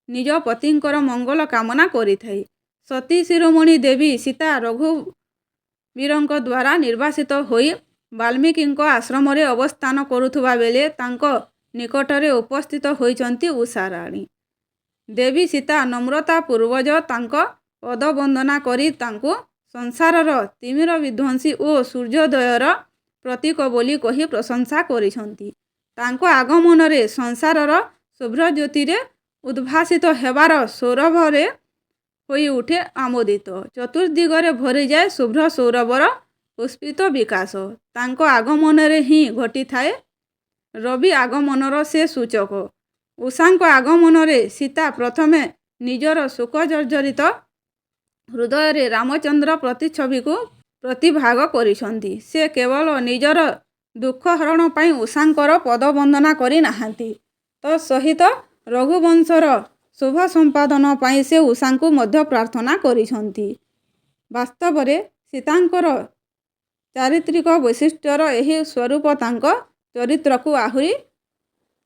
ନିଜ ପତିଙ୍କର ମଙ୍ଗଳ କାମନା କରିଥାଏ। ସତୀ ଶିରୋମଣି ଦେବୀ ସୀତା ରଘୁବୀରଙ୍କ ଦ୍ୱାରା ନିର୍ବାସିତ ହୋଇ ବାଲ୍ମୀକିଙ୍କ ଆଶ୍ରମରେ ଅବସ୍ଥାନ କରୁଥିବା ବେଳେ ତାଙ୍କ ନିକଟରେ ଉପସ୍ଥିତ ହୋଇଛନ୍ତି ଉଷାରାଣୀ। ଦେବୀ ସୀତା ନମ୍ରତା ପୂର୍ବଜ ତାଙ୍କ ପଦବନ୍ଦନା କରି ତାଙ୍କୁ ସଂସାରର ତିମିର ବିଧ୍ୱଂସୀ ଓ ସୂର୍ଯ୍ୟୋଦୟର ପ୍ରତୀକ ବୋଲି କହି ପ୍ରଶଂସା କରିଛନ୍ତି। ତାଙ୍କ ଆଗମନରେ ସଂସାରର ଶୁଭ୍ରଜ୍ୟୋତିରେ ଉଦ୍ଭାସିତ ହେବାର ସୌରଭରେ ହୋଇ ଉଠେ ଆମୋଦିତ। ଚତୁର୍ଦିଗରେ ଭରିଯାଏ ଶୁଭ୍ର ସୌରଭର ପୁଷ୍ପିତ ବିକାଶ। ତାଙ୍କ ଆଗମନରେ ହିଁ ଘଟିଥାଏ ରବି ଆଗମନର ସେ ସୂଚକ। ଉଷାଙ୍କ ଆଗମନରେ ସୀତା ପ୍ରଥମେ ନିଜର ଶୋକଜର୍ଜରିତ ହୃଦୟରେ ରାମଚନ୍ଦ୍ର ପ୍ରତିଛବିକୁ ପ୍ରତିଭାଗ କରିଛନ୍ତି। ସେ କେବଳ ନିଜର ଦୁଃଖ ହରଣ ପାଇଁ ଉଷାଙ୍କର ପଦବନ୍ଦନା କରିନାହାନ୍ତି, ତତ୍ସହିତ ରଘୁବଂଶର ଶୁଭ ସମ୍ପାଦନ ପାଇଁ ସେ ଉଷାଙ୍କୁ ମଧ୍ୟ ପ୍ରାର୍ଥନା କରିଛନ୍ତି। ବାସ୍ତବରେ ସୀତାଙ୍କର ଚାରିତ୍ରିକ ବୈଶିଷ୍ଟ୍ୟର ଏହି ସ୍ୱରୂପ ତାଙ୍କ ଚରିତ୍ରକୁ ଆହୁରି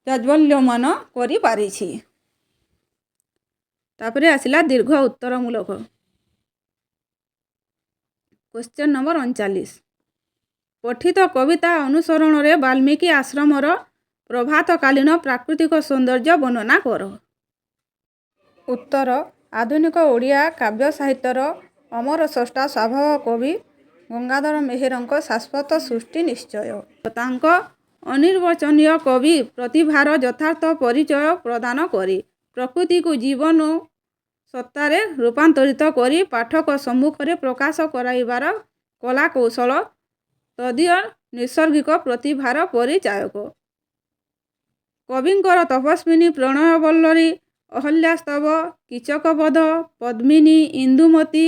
ଜାଜ୍ୱଲ୍ୟମାନ କରିପାରିଛି। ତାପରେ ଆସିଲା ଦୀର୍ଘ ଉତ୍ତରମୂଳକ। Question number 39। ପଠିତ କବିତା ଅନୁସରଣରେ ବାଲ୍ମୀକି ଆଶ୍ରମର ପ୍ରଭାତକାଳୀନ ପ୍ରାକୃତିକ ସୌନ୍ଦର୍ଯ୍ୟ ବର୍ଣ୍ଣନା କର। ଉତ୍ତର। ଆଧୁନିକ ଓଡ଼ିଆ କାବ୍ୟ ସାହିତ୍ୟର ଅମର ସ୍ରଷ୍ଟା ସ୍ୱଭାବ କବି ଗଙ୍ଗାଧର ମେହେରଙ୍କ ଶାଶ୍ୱତ ସୃଷ୍ଟି ନିଶ୍ଚୟ। ତାଙ୍କ ଅନିର୍ବାଚନୀୟ କବି ପ୍ରତିଭାର ଯଥାର୍ଥ ପରିଚୟ ପ୍ରଦାନ କରେ। ପ୍ରକୃତିକୁ ଜୀବନ ସତ୍ତାରେ ରୂପାନ୍ତରିତ କରି ପାଠକ ସମ୍ମୁଖରେ ପ୍ରକାଶ କରାଇବାର କଳା କୌଶଳ ତଦୀୟ ନୈସର୍ଗିକ ପ୍ରତିଭାର ପରିଚାୟକ। କବିଙ୍କର ତପସ୍ୱିନୀ ପ୍ରଣୟବଲ୍ଲରୀ, ଅହଲ୍ୟାସ୍ତବ, କୀଚକବଧ, ପଦ୍ମିନୀ, ଇନ୍ଦୁମତୀ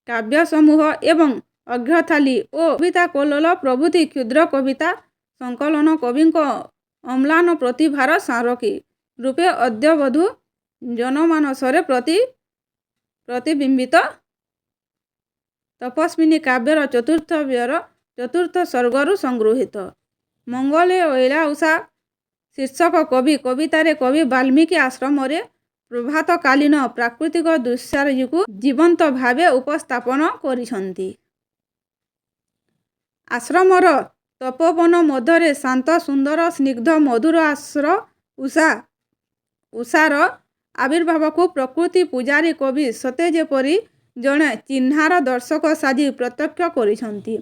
କାବ୍ୟସମୂହ ଏବଂ ଅର୍ଘ୍ୟଥାଳୀ ଓ କବିତା କଲ୍ଲୋଳ ପ୍ରଭୃତି କ୍ଷୁଦ୍ର କବିତା ସଂକଳନ କବିଙ୍କ ଅମ୍ଳାନ ପ୍ରତିଭାର ସ୍ମାରକୀ ରୂପେ ଅଦ୍ୟବଧୂ ଜନମାନସରେ ପ୍ରତିବିମ୍ବିତ। ତପସ୍ୱିନୀ କାବ୍ୟର ଚତୁର୍ଥ ବ୍ୟୟ ଚତୁର୍ଥ ସର୍ଗରୁ ସଂଗୃହୀତ। ମଙ୍ଗଳେ ଅଇଲା ଉଷା ଶୀର୍ଷକ କବି କବିତାରେ କବି ବାଲ୍ମୀକି ଆଶ୍ରମରେ ପ୍ରଭାତକାଳୀନ ପ୍ରାକୃତିକ ଦୃଶ୍ୟାବଳୀକୁ ଜୀବନ୍ତ ଭାବେ ଉପସ୍ଥାପନ କରିଛନ୍ତି। ଆଶ୍ରମର ତପୋବନ ମଧ୍ୟରେ ଶାନ୍ତ ସୁନ୍ଦର ସ୍ନିଗ୍ଧ ମଧୁର ଉଷାର ଆବିର୍ଭାବକୁ ପ୍ରକୃତି ପୂଜାରୀ କବି ସତେ ଯେପରି ଜଣେ ଚିହ୍ନାର ଦର୍ଶକ ସାଜି ପ୍ରତ୍ୟକ୍ଷ କରିଛନ୍ତି।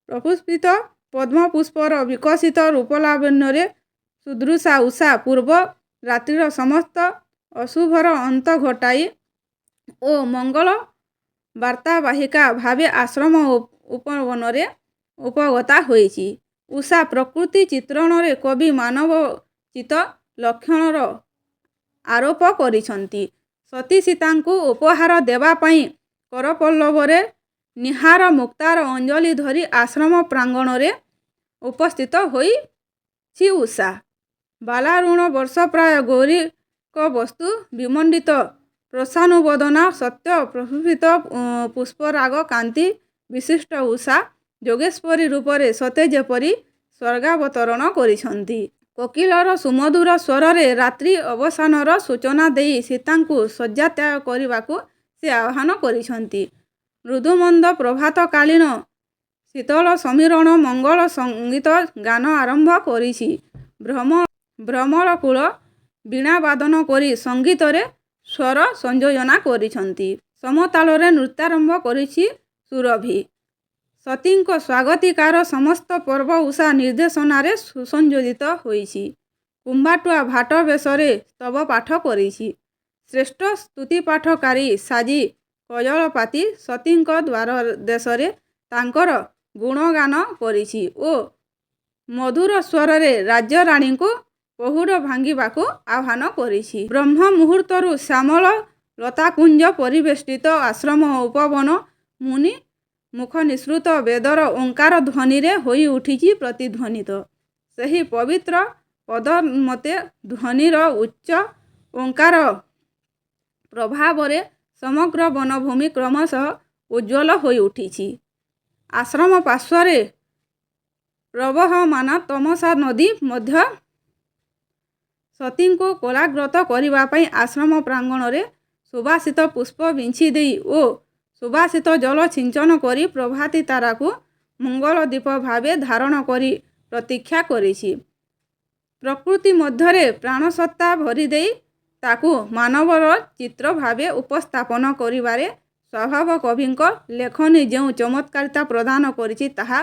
ପ୍ରପୁଷ୍ପିତ ପଦ୍ମପୁଷ୍ପର ବିକଶିତ ରୂପଲାବଣ୍ୟରେ ସୁଦୃଶା ଉଷା ପୂର୍ବ ରାତ୍ରିର ସମସ୍ତ ଅଶୁଭର ଅନ୍ତ ଘଟାଇ ଓ ମଙ୍ଗଳ ବାର୍ତ୍ତାବାହିକା ଭାବେ ଆଶ୍ରମ ଉପବନରେ ଉପଗତା ହୋଇଛି। ଉଷା ପ୍ରକୃତି ଚିତ୍ରଣରେ କବି ମାନବୋଚିତ ଲକ୍ଷଣର ଆରୋପ କରିଛନ୍ତି। ସତୀ ସୀତାଙ୍କୁ ଉପହାର ଦେବା ପାଇଁ କରପଲ୍ଲବରେ ନୀହାର ମୁକ୍ତାର ଅଞ୍ଜଳି ଧରି ଆଶ୍ରମ ପ୍ରାଙ୍ଗଣରେ ଉପସ୍ଥିତ ହୋଇଛି ଉଷା। ବାଲାରୁଣ ବର୍ଷପ୍ରାୟ ଗୌରୀକ ବସ୍ତୁ ବିମଣ୍ଡିତ ପ୍ରସାନୁବଦନା ସତ୍ୟ ପ୍ରଫୁଲ୍ଲିତ ପୁଷ୍ପରାଗ କାନ୍ତି ବିଶିଷ୍ଟ ଉଷା ଯୋଗେଶ୍ୱରୀ ରୂପରେ ସତେ ଯେପରି ସ୍ୱର୍ଗାବତରଣ କରିଛନ୍ତି। କୋକିଲର ସୁମଧୁର ସ୍ୱରରେ ରାତ୍ରି ଅବସାନର ସୂଚନା ଦେଇ ସୀତାଙ୍କୁ ଶଯ୍ୟାତ୍ୟାଗ କରିବାକୁ ସେ ଆହ୍ୱାନ କରିଛନ୍ତି। ମୃଦୁମନ୍ଦ ପ୍ରଭାତକାଳୀନ ଶୀତଳ ସମୀରଣ ମଙ୍ଗଳ ସଙ୍ଗୀତ ଗାନ ଆରମ୍ଭ କରିଛି। ଭ୍ରମରକୁଳ ବୀଣାବାଦନ କରି ସଙ୍ଗୀତରେ ସ୍ୱର ସଂଯୋଜନା କରିଛନ୍ତି। ସମତାଳରେ ନୃତ୍ୟାରମ୍ଭ କରିଛି ସୁରଭି। ସତୀଙ୍କ ସ୍ୱାଗତିକାର ସମସ୍ତ ପର୍ବ ଉଷା ନିର୍ଦ୍ଦେଶନାରେ ସୁସଂଯୋଜିତ ହୋଇଛି। କୁମ୍ଭାଟୁଆ ଭାଟ ବେଶରେ ସ୍ତବ ପାଠ କରିଛି। ଶ୍ରେଷ୍ଠ ସ୍ତୁତିପାଠକାରୀ ସାଜି କଜଳ ପାତି ସତୀଙ୍କ ଦ୍ୱାରଦେଶରେ ତାଙ୍କର ଗୁଣଗାନ କରିଛି ଓ ମଧୁର ସ୍ୱରରେ ରାଜ୍ୟରାଣୀଙ୍କୁ ପହୁଡ଼ ଭାଙ୍ଗିବାକୁ ଆହ୍ୱାନ କରିଛି। ବ୍ରହ୍ମ ମୁହୂର୍ତ୍ତରୁ ଶ୍ୟାମଳ ଲତାକୁଞ୍ଜ ପରିବେଷ୍ଟିତ ଆଶ୍ରମ ଉପବନ ମୁନି ମୁଖ ନିଃସୃତ ବେଦର ଓଙ୍କାର ଧ୍ୱନିରେ ହୋଇ ଉଠିଛି ପ୍ରତିଧ୍ୱନିତ। ସେହି ପବିତ୍ର ପଦମତେ ଧ୍ୱନିର ଉଚ୍ଚ ଓଙ୍କାର ପ୍ରଭାବରେ ସମଗ୍ର ବନଭୂମି କ୍ରମଶଃ ଉଜ୍ଜ୍ୱଳ ହୋଇ ଉଠିଛି। ଆଶ୍ରମ ପାର୍ଶ୍ୱରେ ପ୍ରବହମାନ ତମସା ନଦୀ ମଧ୍ୟ ସତୀଙ୍କୁ କୋଳାଗ୍ରତ କରିବା ପାଇଁ ଆଶ୍ରମ ପ୍ରାଙ୍ଗଣରେ ସୁବାସିତ ପୁଷ୍ପ ବିଞ୍ଚି ଦେଇ ଓ ସୁବାସିତ ଜଳ ସିଞ୍ଚନ କରି ପ୍ରଭାତୀ ତାରାକୁ ମଙ୍ଗଳ ଦୀପ ଭାବେ ଧାରଣ କରି ପ୍ରତୀକ୍ଷା କରିଛି। ପ୍ରକୃତି ମଧ୍ୟରେ ପ୍ରାଣସତ୍ତା ଭରିଦେଇ ତାକୁ ମାନବର ଚିତ୍ର ଭାବେ ଉପସ୍ଥାପନ କରିବାରେ ସ୍ୱଭାବ କବିଙ୍କ ଲେଖନୀ ଯେଉଁ ଚମତ୍କାରିତା ପ୍ରଦାନ କରିଛି ତାହା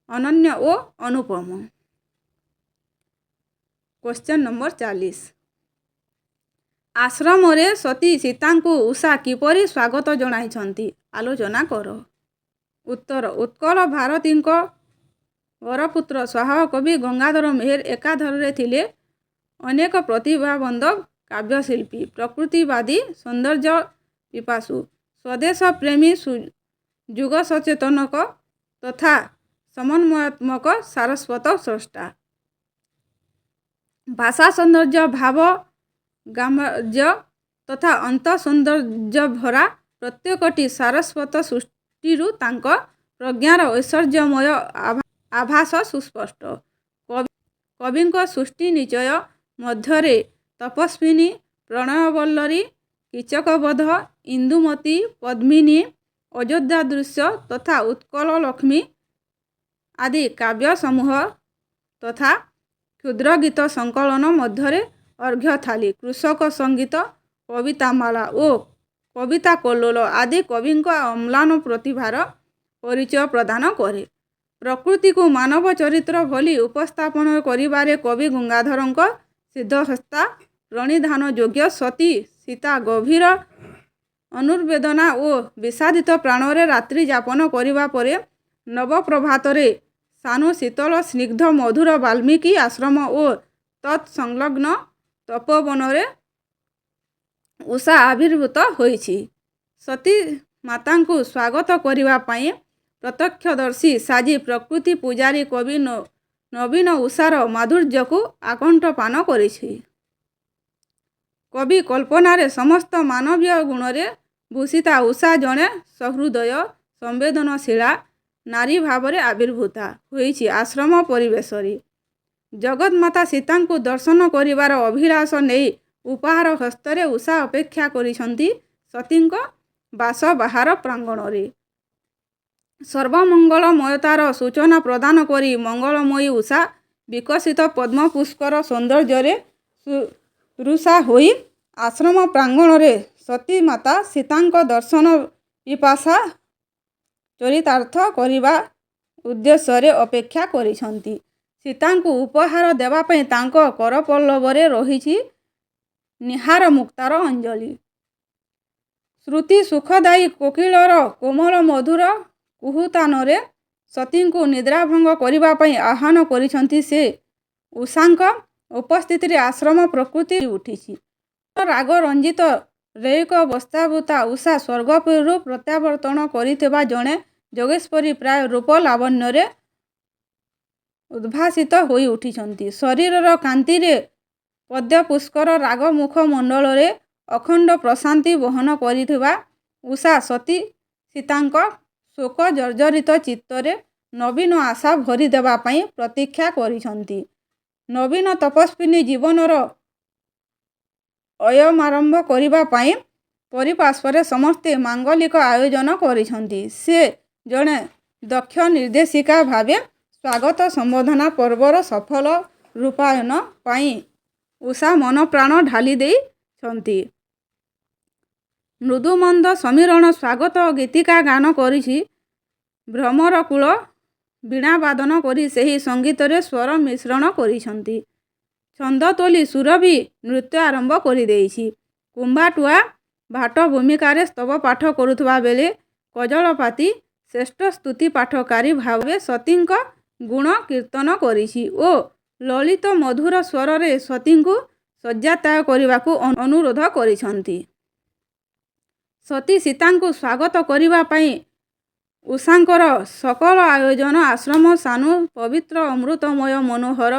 ଅନନ୍ୟ ଓ ଅନୁପମ। Question number 40। ଆଶ୍ରମରେ ସତୀ ସୀତାଙ୍କୁ ଉଷା କିପରି ସ୍ୱାଗତ ଜଣାଇଛନ୍ତି ଆଲୋଚନା କର। ଉତ୍ତର ଉତ୍କଳ ଭାରତୀଙ୍କ ବରପୁତ୍ର ସ୍ୱଭାବ କବି ଗଙ୍ଗାଧର ମେହେର ଏକାଧାରରେ ଥିଲେ ଅନେକ ପ୍ରତିଭାବନ୍ଧ କାବ୍ୟଶିଳ୍ପୀ, ପ୍ରକୃତିବାଦୀ, ସୌନ୍ଦର୍ଯ୍ୟ ପିପାସୁ, ସ୍ୱଦେଶ ପ୍ରେମୀ, ଯୁଗ ସଚେତନକ ତଥା ସମନ୍ୱୟାତ୍ମକ ସାରସ୍ୱତ ସ୍ରଷ୍ଟା। ଭାଷା ସୌନ୍ଦର୍ଯ୍ୟ, ଭାବ ଗାମ୍ଭୀର୍ଯ୍ୟ ତଥା ଅନ୍ତଃସୌନ୍ଦର୍ଯ୍ୟ ଭରା ପ୍ରତ୍ୟେକଟି ସାରସ୍ୱତ ସୃଷ୍ଟିରୁ ତାଙ୍କ ପ୍ରଜ୍ଞାର ଐଶ୍ୱର୍ଯ୍ୟମୟ ଆଭାସ ସୁସ୍ପଷ୍ଟ। କବିଙ୍କ ସୃଷ୍ଟି ନିଚୟ ମଧ୍ୟରେ ତପସ୍ୱିନୀ, ପ୍ରଣୟବଲ୍ଲରୀ, କୀଚକବଧ, ଇନ୍ଦୁମତୀ, ପଦ୍ମିନୀ, ଅଯୋଧ୍ୟା ଦୃଶ୍ୟ ତଥା ଉତ୍କଳ ଲକ୍ଷ୍ମୀ ଆଦି କାବ୍ୟସମୂହ ତଥା କ୍ଷୁଦ୍ର ଗୀତ ସଂକଳନ ମଧ୍ୟରେ ଅର୍ଘ୍ୟଥାଳୀ, କୃଷକ ସଙ୍ଗୀତ, କବିତାମାଳା ଓ କବିତା କଲ୍ଲୋଳ ଆଦି କବିଙ୍କ ଅମ୍ଳାନ ପ୍ରତିଭାର ପରିଚୟ ପ୍ରଦାନ କରେ। ପ୍ରକୃତିକୁ ମାନବ ଚରିତ୍ର ଭଳି ଉପସ୍ଥାପନ କରିବାରେ କବି ଗଙ୍ଗାଧରଙ୍କ ସିଦ୍ଧହସ୍ତା ପ୍ରଣିଧାନ ଯୋଗ୍ୟ। ସତୀ ସୀତା ଗଭୀର ଅନୁର୍ବେଦନା ଓ ବିଷାଦିତ ପ୍ରାଣରେ ରାତ୍ରି ଯାପନ କରିବା ପରେ ନବପ୍ରଭାତରେ ସାନୁ ଶୀତଳ ସ୍ନିଗ୍ଧ ମଧୁର ବାଲ୍ମୀକି ଆଶ୍ରମ ଓ ତତ୍ ସଂଲଗ୍ନ ତପୋବନରେ ଉଷା ଆବିର୍ଭୂତ ହୋଇଛି। ସତୀ ମାତାଙ୍କୁ ସ୍ୱାଗତ କରିବା ପାଇଁ ପ୍ରତ୍ୟକ୍ଷଦର୍ଶୀ ସାଜି ପ୍ରକୃତି ପୂଜାରୀ କବି ନବୀନ ଉଷାର ମାଧୁର୍ଯ୍ୟକୁ ଆକଣ୍ଠପାନ କରିଛି। କବି କଳ୍ପନାରେ ସମସ୍ତ ମାନବୀୟ ଗୁଣରେ ଭୂଷିତା ଉଷା ଜଣେ ସହୃଦୟ ସମ୍ବେଦନଶୀଳା ନାରୀ ଭାବରେ ଆବିର୍ଭୂତା ହୋଇଛି ଆଶ୍ରମ ପରିବେଶରେ। ଜଗନ୍ମାତା ସୀତାଙ୍କୁ ଦର୍ଶନ କରିବାର ଅଭିଳାଷ ନେଇ ଉପହାର ହସ୍ତରେ ଉଷା ଅପେକ୍ଷା କରିଛନ୍ତି ସତୀଙ୍କ ବାସବାହାର ପ୍ରାଙ୍ଗଣରେ। ସର୍ବମଙ୍ଗଳମୟତାର ସୂଚନା ପ୍ରଦାନ କରି ମଙ୍ଗଳମୟୀ ଉଷା ବିକଶିତ ପଦ୍ମପୁଷ୍ପର ସୌନ୍ଦର୍ଯ୍ୟରେ ସୁରୁଷା ହୋଇ ଆଶ୍ରମ ପ୍ରାଙ୍ଗଣରେ ସତୀ ମାତା ସୀତାଙ୍କ ଦର୍ଶନ ପିପାସା ଚରିତାର୍ଥ କରିବା ଉଦ୍ଦେଶ୍ୟରେ ଅପେକ୍ଷା କରିଛନ୍ତି। ସୀତାଙ୍କୁ ଉପହାର ଦେବା ପାଇଁ ତାଙ୍କ କରପଲ୍ଲବରେ ରହିଛି ନୀହାର ମୁକ୍ତାର ଅଞ୍ଜଳି। ଶ୍ରୁତି ସୁଖଦାୟୀ କୋକିଳର କୋମଳ ମଧୁର କୁହୁତାନରେ ସତୀଙ୍କୁ ନିଦ୍ରାଭଙ୍ଗ କରିବା ପାଇଁ ଆହ୍ୱାନ କରିଛନ୍ତି ସେ। ଉଷାଙ୍କ ଉପସ୍ଥିତିରେ ଆଶ୍ରମ ପ୍ରକୃତି ଉଠିଛି। ରାଗ ରଞ୍ଜିତ ରେୟିକ ବସ୍ତ୍ରାବୃତା ଉଷା ସ୍ୱର୍ଗପୁରୀରୁ ପ୍ରତ୍ୟାବର୍ତ୍ତନ କରିଥିବା ଜଣେ ଯୋଗେଶ୍ୱରୀ ପ୍ରାୟ ରୂପ ଲାବଣ୍ୟରେ ଉଦ୍ଭାସିତ ହୋଇ ଉଠିଛନ୍ତି। ଶରୀରର କାନ୍ତିରେ ପଦ୍ମପୁଷ୍ପର ରାଗ ମୁଖ ମଣ୍ଡଳରେ ଅଖଣ୍ଡ ପ୍ରଶାନ୍ତି ବହନ କରିଥିବା ଉଷା ସତୀ ସୀତାଙ୍କ ଶୋକ ଜର୍ଜରିତ ଚିତ୍ତରେ ନବୀନ ଆଶା ଭରିଦେବା ପାଇଁ ପ୍ରତୀକ୍ଷା କରିଛନ୍ତି। ନବୀନ ତପସ୍ୱିନୀ ଜୀବନର ଅୟମାରମ୍ଭ କରିବା ପାଇଁ ପରିପାର୍ଶ୍ୱରେ ସମସ୍ତେ ମାଙ୍ଗଳିକ ଆୟୋଜନ କରିଛନ୍ତି। ସେ ଜଣେ ଦକ୍ଷ ନିର୍ଦ୍ଦେଶିକା ଭାବେ ସ୍ୱାଗତ ସମ୍ବର୍ଦ୍ଧନା ପର୍ବର ସଫଳ ରୂପାୟନ ପାଇଁ ଉଷା ମନପ୍ରାଣ ଢାଲି ଦେଇଛନ୍ତି। ମୃଦୁମନ୍ଦ ସମୀରଣ ସ୍ୱାଗତ ଗୀତିକା ଗାନ କରିଛି ଭ୍ରମରକୁଳ ବୀଣାବାଦନ କରି ସେହି ସଙ୍ଗୀତରେ ସ୍ୱର ମିଶ୍ରଣ କରିଛନ୍ତି। ଛନ୍ଦ ତୋଳି ସୁରଭି ନୃତ୍ୟ ଆରମ୍ଭ କରିଦେଇଛି। କୁମ୍ଭାଟୁଆ ଭାଟ ଭୂମିକାରେ ସ୍ତବ ପାଠ କରୁଥିବା ବେଳେ କଜଳପାତି ଶ୍ରେଷ୍ଠ ସ୍ତୁତି ପାଠକାରୀ ଭାବେ ସତୀଙ୍କ ଗୁଣ କୀର୍ତ୍ତନ କରିଛି ଓ ଲଳିତ ମଧୁର ସ୍ୱରରେ ସତୀଙ୍କୁ ଶଯ୍ୟା ତ୍ୟାଗ କରିବାକୁ ଅନୁରୋଧ କରିଛନ୍ତି। ସତୀ ସୀତାଙ୍କୁ ସ୍ୱାଗତ କରିବା ପାଇଁ ଉଷାଙ୍କର ସକଳ ଆୟୋଜନ ଆଶ୍ରମ ସାନୁ ପବିତ୍ର ଅମୃତମୟ ମନୋହର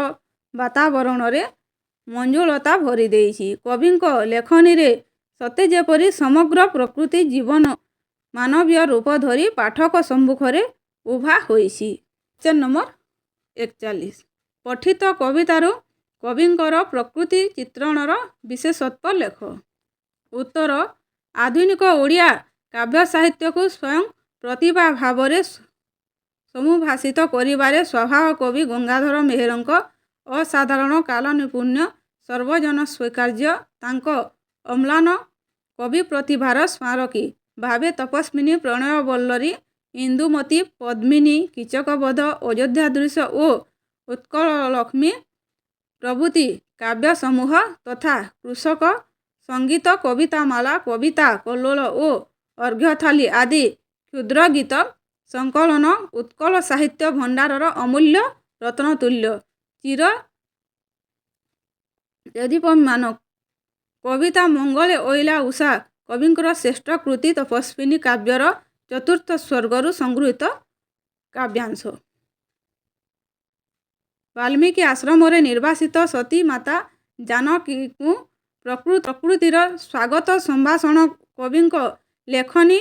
ବାତାବରଣରେ ମଞ୍ଜୁଳତା ଭରି ଦେଇଛି। କବିଙ୍କ ଲେଖନୀରେ ସତେ ଯେପରି ସମଗ୍ର ପ୍ରକୃତି ଜୀବନ ମାନବୀୟ ରୂପ ଧରି ପାଠକ ସମ୍ମୁଖରେ ଉଭା ହୋଇଛି। କ୍ୱେଶ୍ଚନ୍ ନମ୍ବର 41 ପଠିତ କବିତାରୁ କବିଙ୍କର ପ୍ରକୃତି ଚିତ୍ରଣର ବିଶେଷତ୍ୱ ଲେଖ। ଉତ୍ତର ଆଧୁନିକ ଓଡ଼ିଆ କାବ୍ୟ ସାହିତ୍ୟକୁ ସ୍ୱୟଂ ପ୍ରତିଭା ଭାବରେ ସମୁଭାଷିତ କରିବାରେ ସ୍ୱଭାବ କବି ଗଙ୍ଗାଧର ମେହେରଙ୍କ ଅସାଧାରଣ କାଳନିପୁଣ୍ୟ ସର୍ବଜନ ସ୍ୱୀକାର୍ଯ୍ୟ। ତାଙ୍କ ଅମ୍ଳାନ କବି ପ୍ରତିଭାର ସ୍ମାରକୀ ଭାବେ ତପସ୍ୱିନୀ, ପ୍ରଣୟବଲ୍ଲରୀ, ଇନ୍ଦୁମତୀ, ପଦ୍ମିନୀ, କୀଚକବଧ, ଅଯୋଧ୍ୟା ଦୃଶ୍ୟ ଓ ଉତ୍କଳଲକ୍ଷ୍ମୀ ପ୍ରଭୃତି କାବ୍ୟ ସମୂହ ତଥା କୃଷକ ସଙ୍ଗୀତ, କବିତାମାଳା, କବିତା କଲ୍ଲୋଳ ଓ ଅର୍ଘ୍ୟଥାଳୀ ଆଦି କ୍ଷୁଦ୍ର ଗୀତ ସଂକଳନ ଉତ୍କଳ ସାହିତ୍ୟ ଭଣ୍ଡାରର ଅମୂଲ୍ୟ ରତ୍ନତୁଲ୍ୟ ଚିର ଯଦିପମାନ। କବିତା ମଙ୍ଗଳେ ଅଇଲା ଉଷା କବିଙ୍କର ଶ୍ରେଷ୍ଠ କୃତି ତପସ୍ୱିନୀ କାବ୍ୟର ଚତୁର୍ଥ ସ୍ୱର୍ଗରୁ ସଂଗୃହୀତ କାବ୍ୟାଂଶ। ବାଲ୍ମୀକି ଆଶ୍ରମରେ ନିର୍ବାସିତ ସତୀ ମାତା ଜାନକୀଙ୍କୁ ପ୍ରକୃତିର ସ୍ୱାଗତ ସମ୍ଭାଷଣ କବିଙ୍କ ଲେଖନୀ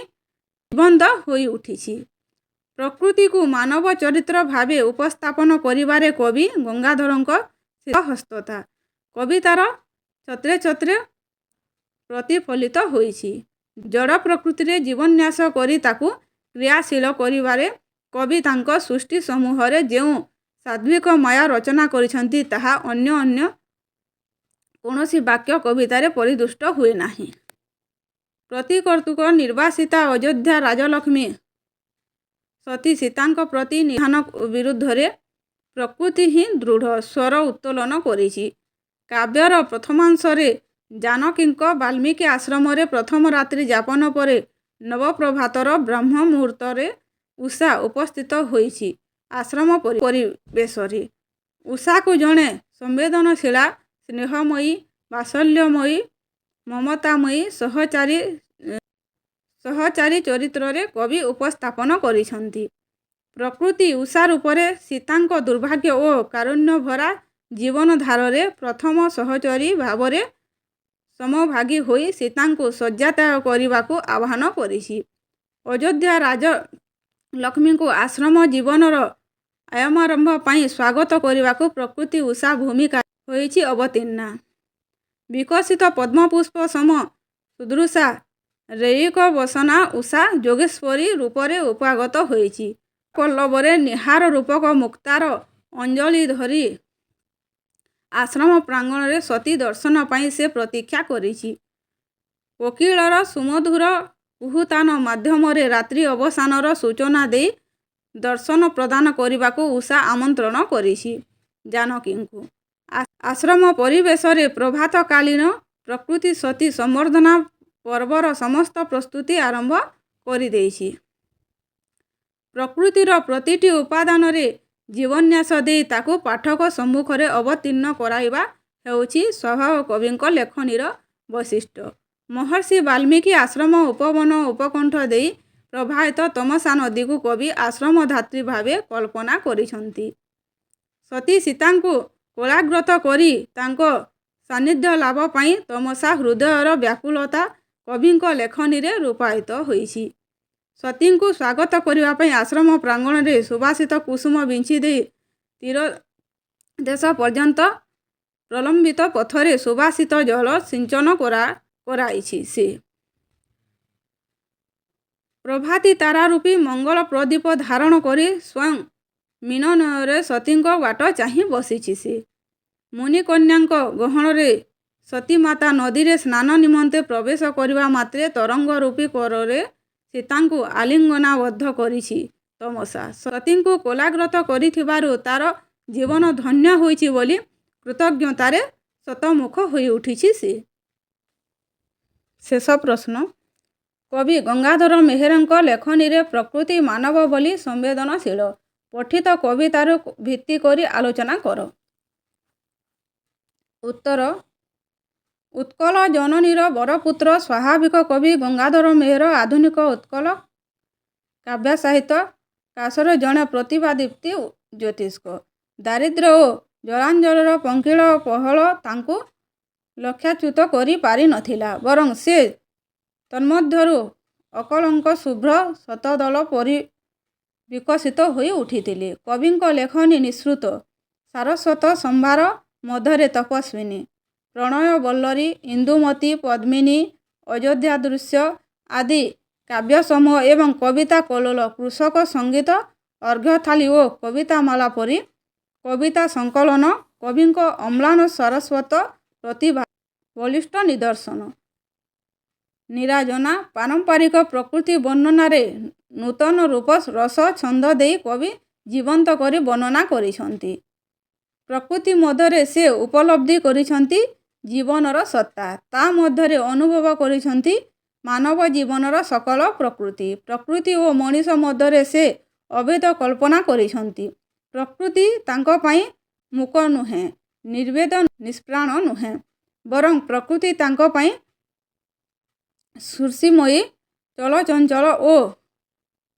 ନିବନ୍ଧ ହୋଇ ଉଠିଛି। ପ୍ରକୃତିକୁ ମାନବ ଚରିତ୍ର ଭାବେ ଉପସ୍ଥାପନ କରିବାରେ କବି ଗଙ୍ଗାଧରଙ୍କ ସିଦ୍ଧହସ୍ତତା କବିତାର ଛତ୍ରେ ଛତ୍ରେ ପ୍ରତିଫଳିତ ହୋଇଛି। ଜଡ଼ ପ୍ରକୃତିରେ ଜୀବନ୍ୟାସ କରି ତାକୁ କ୍ରିୟାଶୀଳ କରିବାରେ କବି ତାଙ୍କ ସୃଷ୍ଟି ସମୂହରେ ଯେଉଁ ସାତ୍ତ୍ୱିକ ମାୟା ରଚନା କରିଛନ୍ତି ତାହା ଅନ୍ୟ କୌଣସି ବାକ୍ୟ କବିତାରେ ପରିଦୃଷ୍ଟ ହୁଏ ନାହିଁ। ପ୍ରତିକର୍ତ୍ତୃକ ନିର୍ବାସିତା ଅଯୋଧ୍ୟା ରାଜଲକ୍ଷ୍ମୀ ସତୀ ସୀତାଙ୍କ ପ୍ରତି ନିଧାନ ବିରୁଦ୍ଧରେ ପ୍ରକୃତି ହିଁ ଦୃଢ଼ ସ୍ୱର ଉତ୍ତୋଳନ କରିଛି। କାବ୍ୟର ପ୍ରଥମାଂଶରେ ଜାନକୀଙ୍କ ବାଲ୍ମୀକି ଆଶ୍ରମରେ ପ୍ରଥମ ରାତ୍ରି ଯାପନ ପରେ ନବପ୍ରଭାତର ବ୍ରହ୍ମ ମୁହୂର୍ତ୍ତରେ ଉଷା ଉପସ୍ଥିତ ହୋଇଛି ଆଶ୍ରମ ପରିବେଶରେ। ଉଷାକୁ ଜଣେ ସମ୍ବେଦନଶୀଳା, ସ୍ନେହମୟୀ, ବାତ୍ସଲ୍ୟମୟୀ, ମମତାମୟୀ ସହଚାରୀ ଚରିତ୍ରରେ କବି ଉପସ୍ଥାପନ କରିଛନ୍ତି। ପ୍ରକୃତି ଉଷା ରୂପରେ ସୀତାଙ୍କ ଦୁର୍ଭାଗ୍ୟ ଓ କାରୁଣ୍ୟଭରା ଜୀବନଧାରାରେ ପ୍ରଥମ ସହଚରୀ ଭାବରେ ସମଭାଗୀ ହୋଇ ସୀତାଙ୍କୁ ଶଯ୍ୟାତ୍ୟାଗ କରିବାକୁ ଆହ୍ୱାନ କରିଛି। ଅଯୋଧ୍ୟା ରାଜଲକ୍ଷ୍ମୀଙ୍କୁ ଆଶ୍ରମ ଜୀବନର ଆୟମାରମ୍ଭ ପାଇଁ ସ୍ୱାଗତ କରିବାକୁ ପ୍ରକୃତି ଉଷା ଭୂମିକା ହୋଇଛି ଅବତୀର୍ଣ୍ଣା। ବିକଶିତ ପଦ୍ମପୁଷ୍ପ ସମ ସୁଦୃଶା ରେୟିକବସନା ଉଷା ଯୋଗେଶ୍ୱରୀ ରୂପରେ ଉପାଗତ ହୋଇଛି। ପଲ୍ଲବରେ ନୀହାର ରୂପକ ମୁକ୍ତାର ଅଞ୍ଜଳି ଧରି ଆଶ୍ରମ ପ୍ରାଙ୍ଗଣରେ ସତୀ ଦର୍ଶନ ପାଇଁ ସେ ପ୍ରତୀକ୍ଷା କରିଛି। କୋକିଳର ସୁମଧୁର କୁହୁତାନ ମାଧ୍ୟମରେ ରାତ୍ରି ଅବସାନର ସୂଚନା ଦେଇ ଦର୍ଶନ ପ୍ରଦାନ କରିବାକୁ ଉଷା ଆମନ୍ତ୍ରଣ କରିଛି ଜାନକୀଙ୍କୁ। ଆଶ୍ରମ ପରିବେଶରେ ପ୍ରଭାତକାଳୀନ ପ୍ରକୃତି ସତୀ ସମ୍ବର୍ଦ୍ଧନା ପର୍ବର ସମସ୍ତ ପ୍ରସ୍ତୁତି ଆରମ୍ଭ କରିଦେଇଛି। ପ୍ରକୃତିର ପ୍ରତିଟି ଉପାଦାନରେ ଜୀବନ୍ୟାସ ଦେଇ ତାକୁ ପାଠକ ସମ୍ମୁଖରେ ଅବତୀର୍ଣ୍ଣ କରାଇବା ହେଉଛି ସ୍ୱଭାବ କବିଙ୍କ ଲେଖନୀର ବୈଶିଷ୍ଟ୍ୟ। ମହର୍ଷି ବାଲ୍ମୀକି ଆଶ୍ରମ ଉପବନ ଉପକଣ୍ଠ ଦେଇ ପ୍ରବାହିତ ତମସା ନଦୀକୁ କବି ଆଶ୍ରମଧାତ୍ରୀ ଭାବେ କଳ୍ପନା କରିଛନ୍ତି। ସତୀ ସୀତାଙ୍କୁ କୋଳାଗ୍ରତ କରି ତାଙ୍କ ସାନ୍ନିଧ୍ୟ ଲାଭ ପାଇଁ ତମସା ହୃଦୟର ବ୍ୟାକୁଳତା କବିଙ୍କ ଲେଖନୀରେ ରୂପାୟିତ ହୋଇଛି। ସତୀଙ୍କୁ ସ୍ୱାଗତ କରିବା ପାଇଁ ଆଶ୍ରମ ପ୍ରାଙ୍ଗଣରେ ସୁବାସିତ କୁସୁମ ବିଞ୍ଚି ଦେଇ ତୀରଦେଶ ପର୍ଯ୍ୟନ୍ତ ପ୍ରଲମ୍ବିତ ପଥରେ ସୁବାସିତ ଜଳ ସିଞ୍ଚନ କରାଇଛି ସେ। ପ୍ରଭାତୀ ତାରାରୂପୀ ମଙ୍ଗଳ ପ୍ରଦୀପ ଧାରଣ କରି ସ୍ୱୟଂ ମିନନରେ ସତୀଙ୍କ ବାଟ ଚାହିଁ ବସିଛି ସେ। ମୁନିକନ୍ୟାଙ୍କ ଗହଣରେ ସତୀମାତା ନଦୀରେ ସ୍ନାନ ନିମନ୍ତେ ପ୍ରବେଶ କରିବା ମାତ୍ରେ ତରଙ୍ଗ ରୂପୀ କରରେ ସୀତାଙ୍କୁ ଆଲିଙ୍ଗନାବଦ୍ଧ କରିଛି ତମସା। ସତୀଙ୍କୁ କୋଳାଗ୍ରତ କରିଥିବାରୁ ତାର ଜୀବନ ଧନ୍ୟ ହୋଇଛି ବୋଲି କୃତଜ୍ଞତାରେ ଶତମୁଖ ହୋଇ ଉଠିଛି ସେ। ଶେଷ ପ୍ରଶ୍ନ କବି ଗଙ୍ଗାଧର ମେହେରଙ୍କ ଲେଖନୀରେ ପ୍ରକୃତି ମାନବ ବୋଲି ସମ୍ବେଦନଶୀଳ। ପଠିତ କବିତାରୁ ଭିତ୍ତି କରି ଆଲୋଚନା କର। ଉତ୍ତର ଉତ୍କଳ ଜନନୀର ବରପୁତ୍ର ସ୍ୱାଭାବିକ କବି ଗଙ୍ଗାଧର ମେହେର ଆଧୁନିକ ଉତ୍କଳ କାବ୍ୟ ସାହିତ୍ୟ କାଶର ଜଣେ ପ୍ରତିଭାଦୀପ୍ତି ଜ୍ୟୋତିଷ୍କ। ଦାରିଦ୍ର୍ୟ ଓ ଜଳାଞ୍ଜଳର ପଙ୍କିଳ ପହଳ ତାଙ୍କୁ ଲକ୍ଷ୍ୟଚ୍ୟୁତ କରି ପାରିନଥିଲା। ବରଂ ସେ ତନ୍ମଧ୍ୟରୁ ଅକଳଙ୍କ ଶୁଭ୍ର ଶତଦଳ ପରି ବିକଶିତ ହୋଇ ଉଠିଥିଲେ। କବିଙ୍କ ଲେଖନୀ ନିଃସୃତ ସାରସ୍ୱତ ସମ୍ଭାର ମଧ୍ୟରେ ତପସ୍ୱିନୀ, ପ୍ରଣୟ ବଲ୍ଲରୀ, ଇନ୍ଦୁମତୀ, ପଦ୍ମିନୀ, ଅଯୋଧ୍ୟା ଦୃଶ୍ୟ ଆଦି କାବ୍ୟସମୂହ ଏବଂ କବିତା କଲ୍ଲୋଳ, କୃଷକ ସଙ୍ଗୀତ, ଅର୍ଘ୍ୟଥାଳୀ ଓ କବିତାମାଳା ପରି କବିତା ସଂକଳନ କବିଙ୍କ ଅମ୍ଳାନ ସାରସ୍ୱତ ପ୍ରତିଭା ବଳିଷ୍ଠ ନିଦର୍ଶନ। ନିରାଜନା ପାରମ୍ପରିକ ପ୍ରକୃତି ବର୍ଣ୍ଣନାରେ ନୂତନ ରୂପ ରସ ଛନ୍ଦ ଦେଇ କବି ଜୀବନ୍ତ କରି ବର୍ଣ୍ଣନା କରିଛନ୍ତି। ପ୍ରକୃତି ମଧ୍ୟରେ ସେ ଉପଲବ୍ଧି କରିଛନ୍ତି ଜୀବନର ସତ୍ତା, ତା ମଧ୍ୟରେ ଅନୁଭବ କରିଛନ୍ତି ମାନବ ଜୀବନର ସକଳ ପ୍ରକୃତି। ପ୍ରକୃତି ଓ ମଣିଷ ମଧ୍ୟରେ ସେ ଅଭେଦ କଳ୍ପନା କରିଛନ୍ତି। ପ୍ରକୃତି ତାଙ୍କ ପାଇଁ ମୂକ ନୁହେଁ, ନିର୍ବେଦ ନିଷ୍ପ୍ରାଣ ନୁହେଁ, ବରଂ ପ୍ରକୃତି ତାଙ୍କ ପାଇଁ ସ୍ପର୍ଶୀମୟୀ, ଚଳଚଞ୍ଚଳ ଓ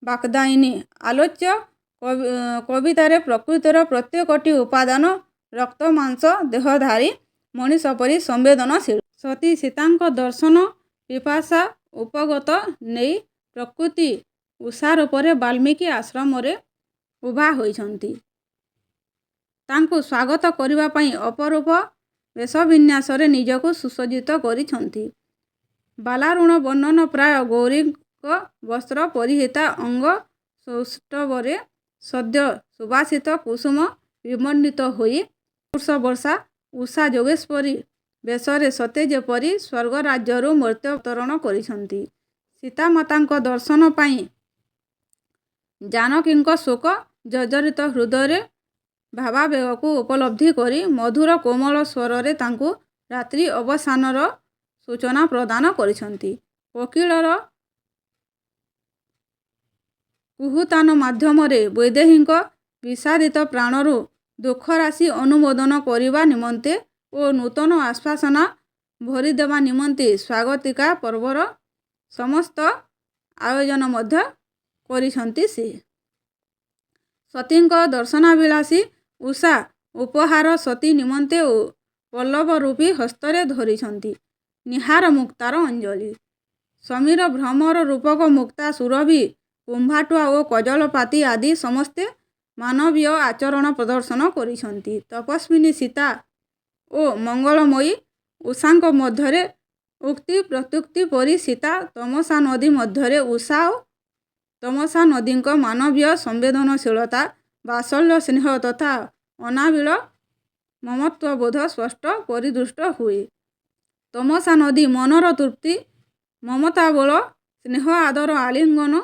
ବାକ୍ଦାୟିନୀ। ଆଲୋଚ୍ୟ କବିତାରେ ପ୍ରକୃତିର ପ୍ରତ୍ୟେକଟି ଉପାଦାନ ରକ୍ତ ମାଂସ ଦେହଧାରୀ ମଣିଷ ପରି ସମ୍ବେଦନଶୀଳ। ସତୀ ସୀତାଙ୍କ ଦର୍ଶନ ପିପାସା ଉପଗତ ନେଇ ପ୍ରକୃତି ଉଷା ରୂପରେ ବାଲ୍ମୀକି ଆଶ୍ରମରେ ଉଭା ହୋଇଛନ୍ତି। ତାଙ୍କୁ ସ୍ୱାଗତ କରିବା ପାଇଁ ଅପରୂପ ବେଶବିନ୍ୟାସରେ ନିଜକୁ ସୁସଜ୍ଜିତ କରିଛନ୍ତି। ବାଲାରୁଣ ବର୍ଣ୍ଣନ ପ୍ରାୟ ଗୌରୀଙ୍କ ବସ୍ତ୍ର ପରିହିତା ଅଙ୍ଗ ସୌଷ୍ଠବରେ ସଦ୍ୟ ସୁବାସିତ କୁସୁମ ବିମଣ୍ଡିତ ହୋଇ ପୁରୁଷ ବର୍ଷା ଉଷା ଯୋଗେଶ୍ୱରୀ ବେଶରେ ସତେ ଯେପରି ସ୍ୱର୍ଗରାଜ୍ୟରୁ ମର୍ତ୍ତ୍ୟ ଅବତରଣ କରିଛନ୍ତି। ସୀତାମାତାଙ୍କ ଦର୍ଶନ ପାଇଁ ଜାନକୀଙ୍କ ଶୋକ ଜର୍ଜରିତ ହୃଦୟରେ ଭାବାବେଗକୁ ଉପଲବ୍ଧି କରି ମଧୁର କୋମଳ ସ୍ୱରରେ ତାଙ୍କୁ ରାତ୍ରି ଅବସାନର ସୂଚନା ପ୍ରଦାନ କରିଛନ୍ତି। କୋକିଳର କୁହୁତାନ ମାଧ୍ୟମରେ ବୈଦେହୀଙ୍କ ବିଷାଦିତ ପ୍ରାଣରୁ ଦୁଃଖରାଶି ଅନୁମୋଦନ କରିବା ନିମନ୍ତେ ଓ ନୂତନ ଆଶ୍ୱାସନା ଭରିଦେବା ନିମନ୍ତେ ସ୍ୱାଗତିକା ପର୍ବର ସମସ୍ତ ଆୟୋଜନ ମଧ୍ୟ କରିଛନ୍ତି ସେ। ସତୀଙ୍କ ଦର୍ଶନାଭିଳାଷୀ ଉଷା ଉପହାର ସତୀ ନିମନ୍ତେ ପଲ୍ଲବ ରୂପୀ ହସ୍ତରେ ଧରିଛନ୍ତି ନୀହାର ମୁକ୍ତାର ଅଞ୍ଜଳି। ସମୀର ଭ୍ରମର ରୂପକ ମୁକ୍ତା ସୁରଭି କୁମ୍ଭାଟୁଆ ଓ କଜଳପାତି ଆଦି ସମସ୍ତେ ମାନବୀୟ ଆଚରଣ ପ୍ରଦର୍ଶନ କରିଛନ୍ତି। ତପସ୍ୱିନୀ ସୀତା ଓ ମଙ୍ଗଳମୟୀ ଉଷାଙ୍କ ମଧ୍ୟରେ ଉକ୍ତି ପ୍ରତ୍ୟୁକ୍ତି ପରି ସୀତା ତମସା ନଦୀ ମଧ୍ୟରେ ଉଷା ଓ ତମସା ନଦୀଙ୍କ ମାନବୀୟ ସମ୍ବେଦନଶୀଳତା, ବାତ୍ସଲ୍ୟ ସ୍ନେହ ତଥା ଅନାବିଳ ମମତ୍ୱବୋଧ ସ୍ପଷ୍ଟ ପରିଦୃଷ୍ଟ ହୁଏ। ତମସା ନଦୀ ମନର ତୃପ୍ତି, ମମତାବଳ, ସ୍ନେହ ଆଦର ଆଲିଙ୍ଗନ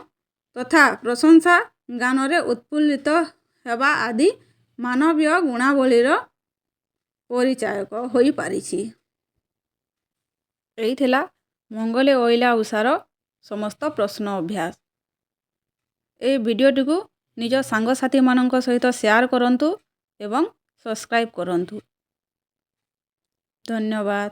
ତଥା ପ୍ରଶଂସା ଗାନରେ ଉତ୍ଫୁଲ୍ଲିତ ହେବା ଆଦି ମାନବୀୟ ଗୁଣାବଳୀର ପରିଚାୟକ ହୋଇପାରିଛି। ଏହି ଥିଲା ମଙ୍ଗଲେ ଅଇଲା ଉଷାର ସମସ୍ତ ପ୍ରଶ୍ନ ଅଭ୍ୟାସ। ଏହି ଭିଡ଼ିଓଟିକୁ ନିଜ ସାଙ୍ଗସାଥିମାନଙ୍କ ସହିତ ସେୟାର କରନ୍ତୁ ଏବଂ ସବସ୍କ୍ରାଇବ୍ କରନ୍ତୁ। ଧନ୍ୟବାଦ।